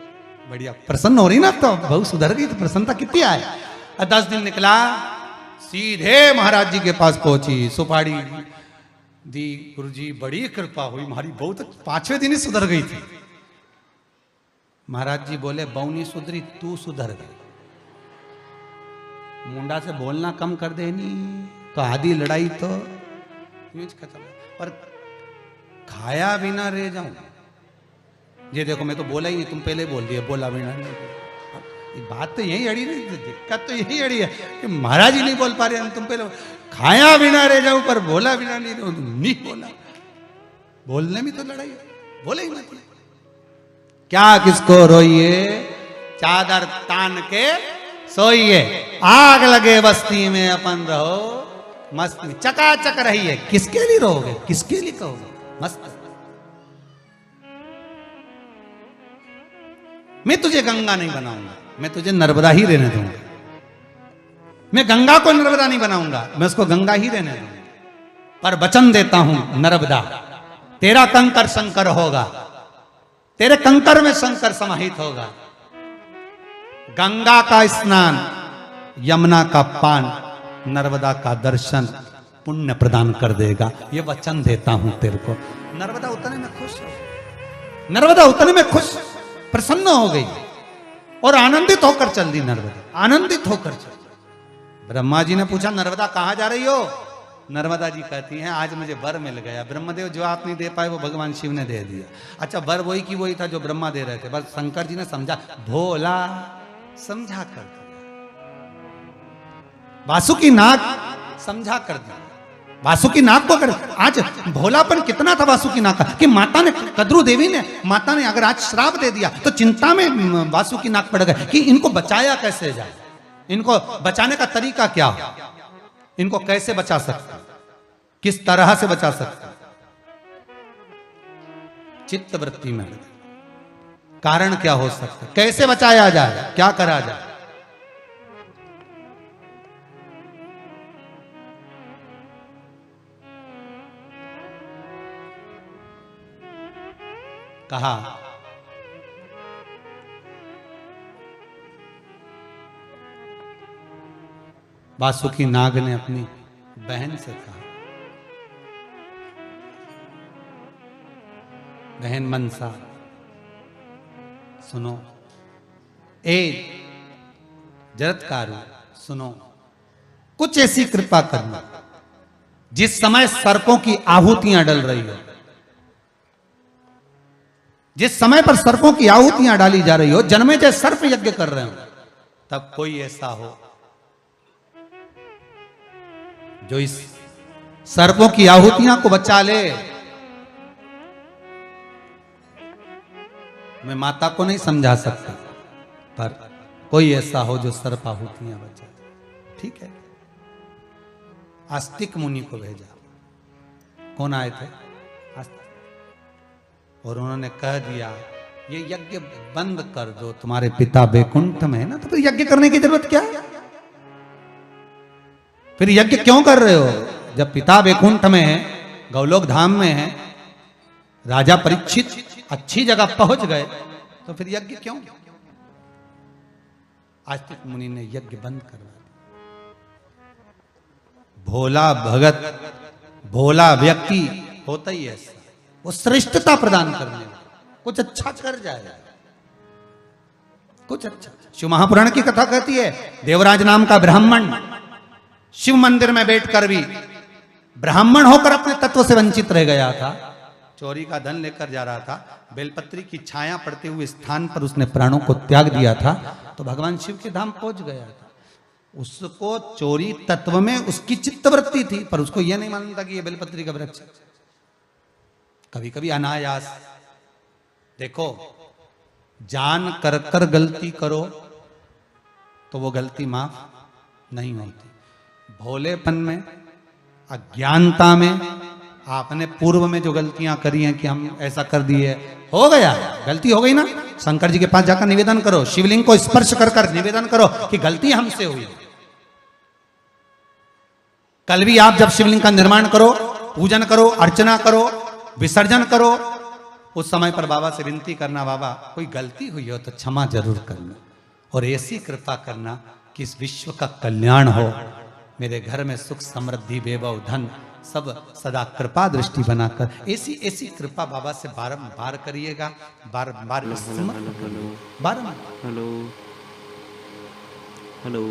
बढ़िया प्रसन्न हो रही ना। तो बहू सुधर गई तो प्रसन्नता कितनी आए। 10 दिन निकला, सीधे महाराज जी के पास पहुंची, सुपारी दी। गुरुजी बड़ी कृपा हुई, हमारी बहू तो 5वें दिन ही सुधर गई थी। महाराज जी बोले बहू नहीं सुधरी, तू सुधर गई। मुंडा से बोलना कम कर देनी तो आधी लड़ाई तो खत्म। पर खाया बिना रह जाऊं, ये देखो मैं तो बोला ही नहीं, तुम पहले बोल दिए, बोला बिना नहीं। बात तो यही अड़ी नहीं, दिक्कत तो यही अड़ी है कि महाराज ही नहीं बोल पा रहे, तुम पहले खाया बिना रह जाऊं पर बोला बिना नहीं बोला। बोलने में तो लड़ाई है, बोले ही मत। क्या किसको रोइए, चादर तान के सोइए, आग लगे बस्ती में अपन रहो मस्त, चकाचक रहिए। किसके लिए रहोगे, किसके लिए कहोगे, मस्त। मैं तुझे गंगा नहीं बनाऊंगा, मैं तुझे नर्मदा ही रहने दूंगा। मैं गंगा को नर्मदा नहीं बनाऊंगा, मैं उसको गंगा ही रहने दूंगा। पर वचन देता हूं नर्मदा, तेरा कंकर शंकर होगा, तेरे कंकर में शंकर समाहित होगा। गंगा का स्नान, यमुना का पान, नर्मदा का दर्शन पुण्य प्रदान कर देगा। ये वचन देता हूं तेरे को। नर्मदा उतने में खुश हो, नर्मदा उतने में खुश प्रसन्न हो गई और आनंदित होकर चल दी। नर्मदा आनंदित होकर चल। ब्रह्मा जी ने पूछा नर्मदा कहां जा रही हो? नर्मदा जी कहती हैं आज मुझे वर मिल गया। ब्रह्मदेव जो आप नहीं दे पाए वो भगवान शिव ने दे दिया। अच्छा वर वही की वही था जो ब्रह्मा दे रहे थे, बस शंकर जी ने समझा, भोला समझा कर दिया, वासुकी नाग समझा कर दिया। वासुकी नाग को अगर आज भोलापन कितना था वासुकी नाग का कि माता ने, कद्रू देवी ने, माता ने अगर आज श्राप दे दिया तो चिंता में वासुकी नाग पड़ गए कि इनको बचाया कैसे जाए, इनको बचाने का तरीका क्या हो, इनको कैसे बचा सकते, किस तरह से बचा सकते। चित्त वृत्ति में कारण क्या हो सकता, कैसे बचाया जाए, क्या करा जाए। कहा वासुकी नाग ने अपनी बहन से कहा, बहन मनसा सुनो, ए जरत्कारु सुनो, कुछ ऐसी कृपा करना जिस समय सर्पों की आहुतियां डल रही हो, जिस समय पर सर्पों की आहुतियां डाली जा रही हो, जन्मे जय सर्प यज्ञ कर रहे हो, तब कोई ऐसा हो जो इस सर्पों की आहुतियां को बचा ले। मैं माता को नहीं समझा सकता, पर कोई ऐसा हो जो सर्प आहुतियां बचा ले। ठीक है, आस्तिक मुनि को भेजा। कौन आए थे? और उन्होंने कह दिया ये यज्ञ बंद कर दो, तुम्हारे पिता बैकुंठ में है ना, तो फिर यज्ञ करने की जरूरत क्या है? फिर यज्ञ क्यों कर रहे हो? जब पिता बैकुंठ में है, गौलोक धाम में है, राजा परीक्षित अच्छी जगह पहुंच गए, तो फिर यज्ञ क्यों? आस्तिक मुनि ने यज्ञ बंद करवा दिया। भोला भगत, भोला व्यक्ति होता ही ऐसा, वो श्रेष्ठता प्रदान करने में कुछ अच्छा कर जाएगा, कुछ अच्छा। शिव महापुराण की कथा कहती है, देवराज नाम का ब्राह्मण शिव मंदिर में बैठकर भी ब्राह्मण होकर अपने तत्व से वंचित रह गया था। चोरी का धन लेकर जा रहा था, बेलपत्री की छाया पड़ते हुए स्थान पर उसने प्राणों को त्याग दिया था, तो भगवान शिव के धाम पहुंच गया था। उसको चोरी तत्व में उसकी चित्तवृत्ति थी, पर उसको यह नहीं मालूम था कि यह बेलपत्री का वृक्ष। कभी कभी अनायास देखो, जान कर कर गलती करो तो वो गलती माफ नहीं होती। भोलेपन में, अज्ञानता में, आपने पूर्व में जो गलतियां करी हैं कि हम ऐसा कर दिए, हो गया, गलती हो गई ना, शंकर जी के पास जाकर निवेदन करो, शिवलिंग को स्पर्श कर कर निवेदन करो कि गलती हमसे हुई। कल भी आप जब शिवलिंग का निर्माण करो, पूजन करो, अर्चना करो, विसर्जन करो, उस समय पर बाबा से विनती करना, बाबा कोई गलती हुई हो तो क्षमा जरूर करना, और ऐसी कृपा करना कि इस विश्व का कल्याण हो, मेरे घर में सुख समृद्धि वैभव धन सब सदा कृपा दृष्टि बनाकर ऐसी ऐसी कृपा बाबा से बारंबार करिएगा, बारंबार। Hello hello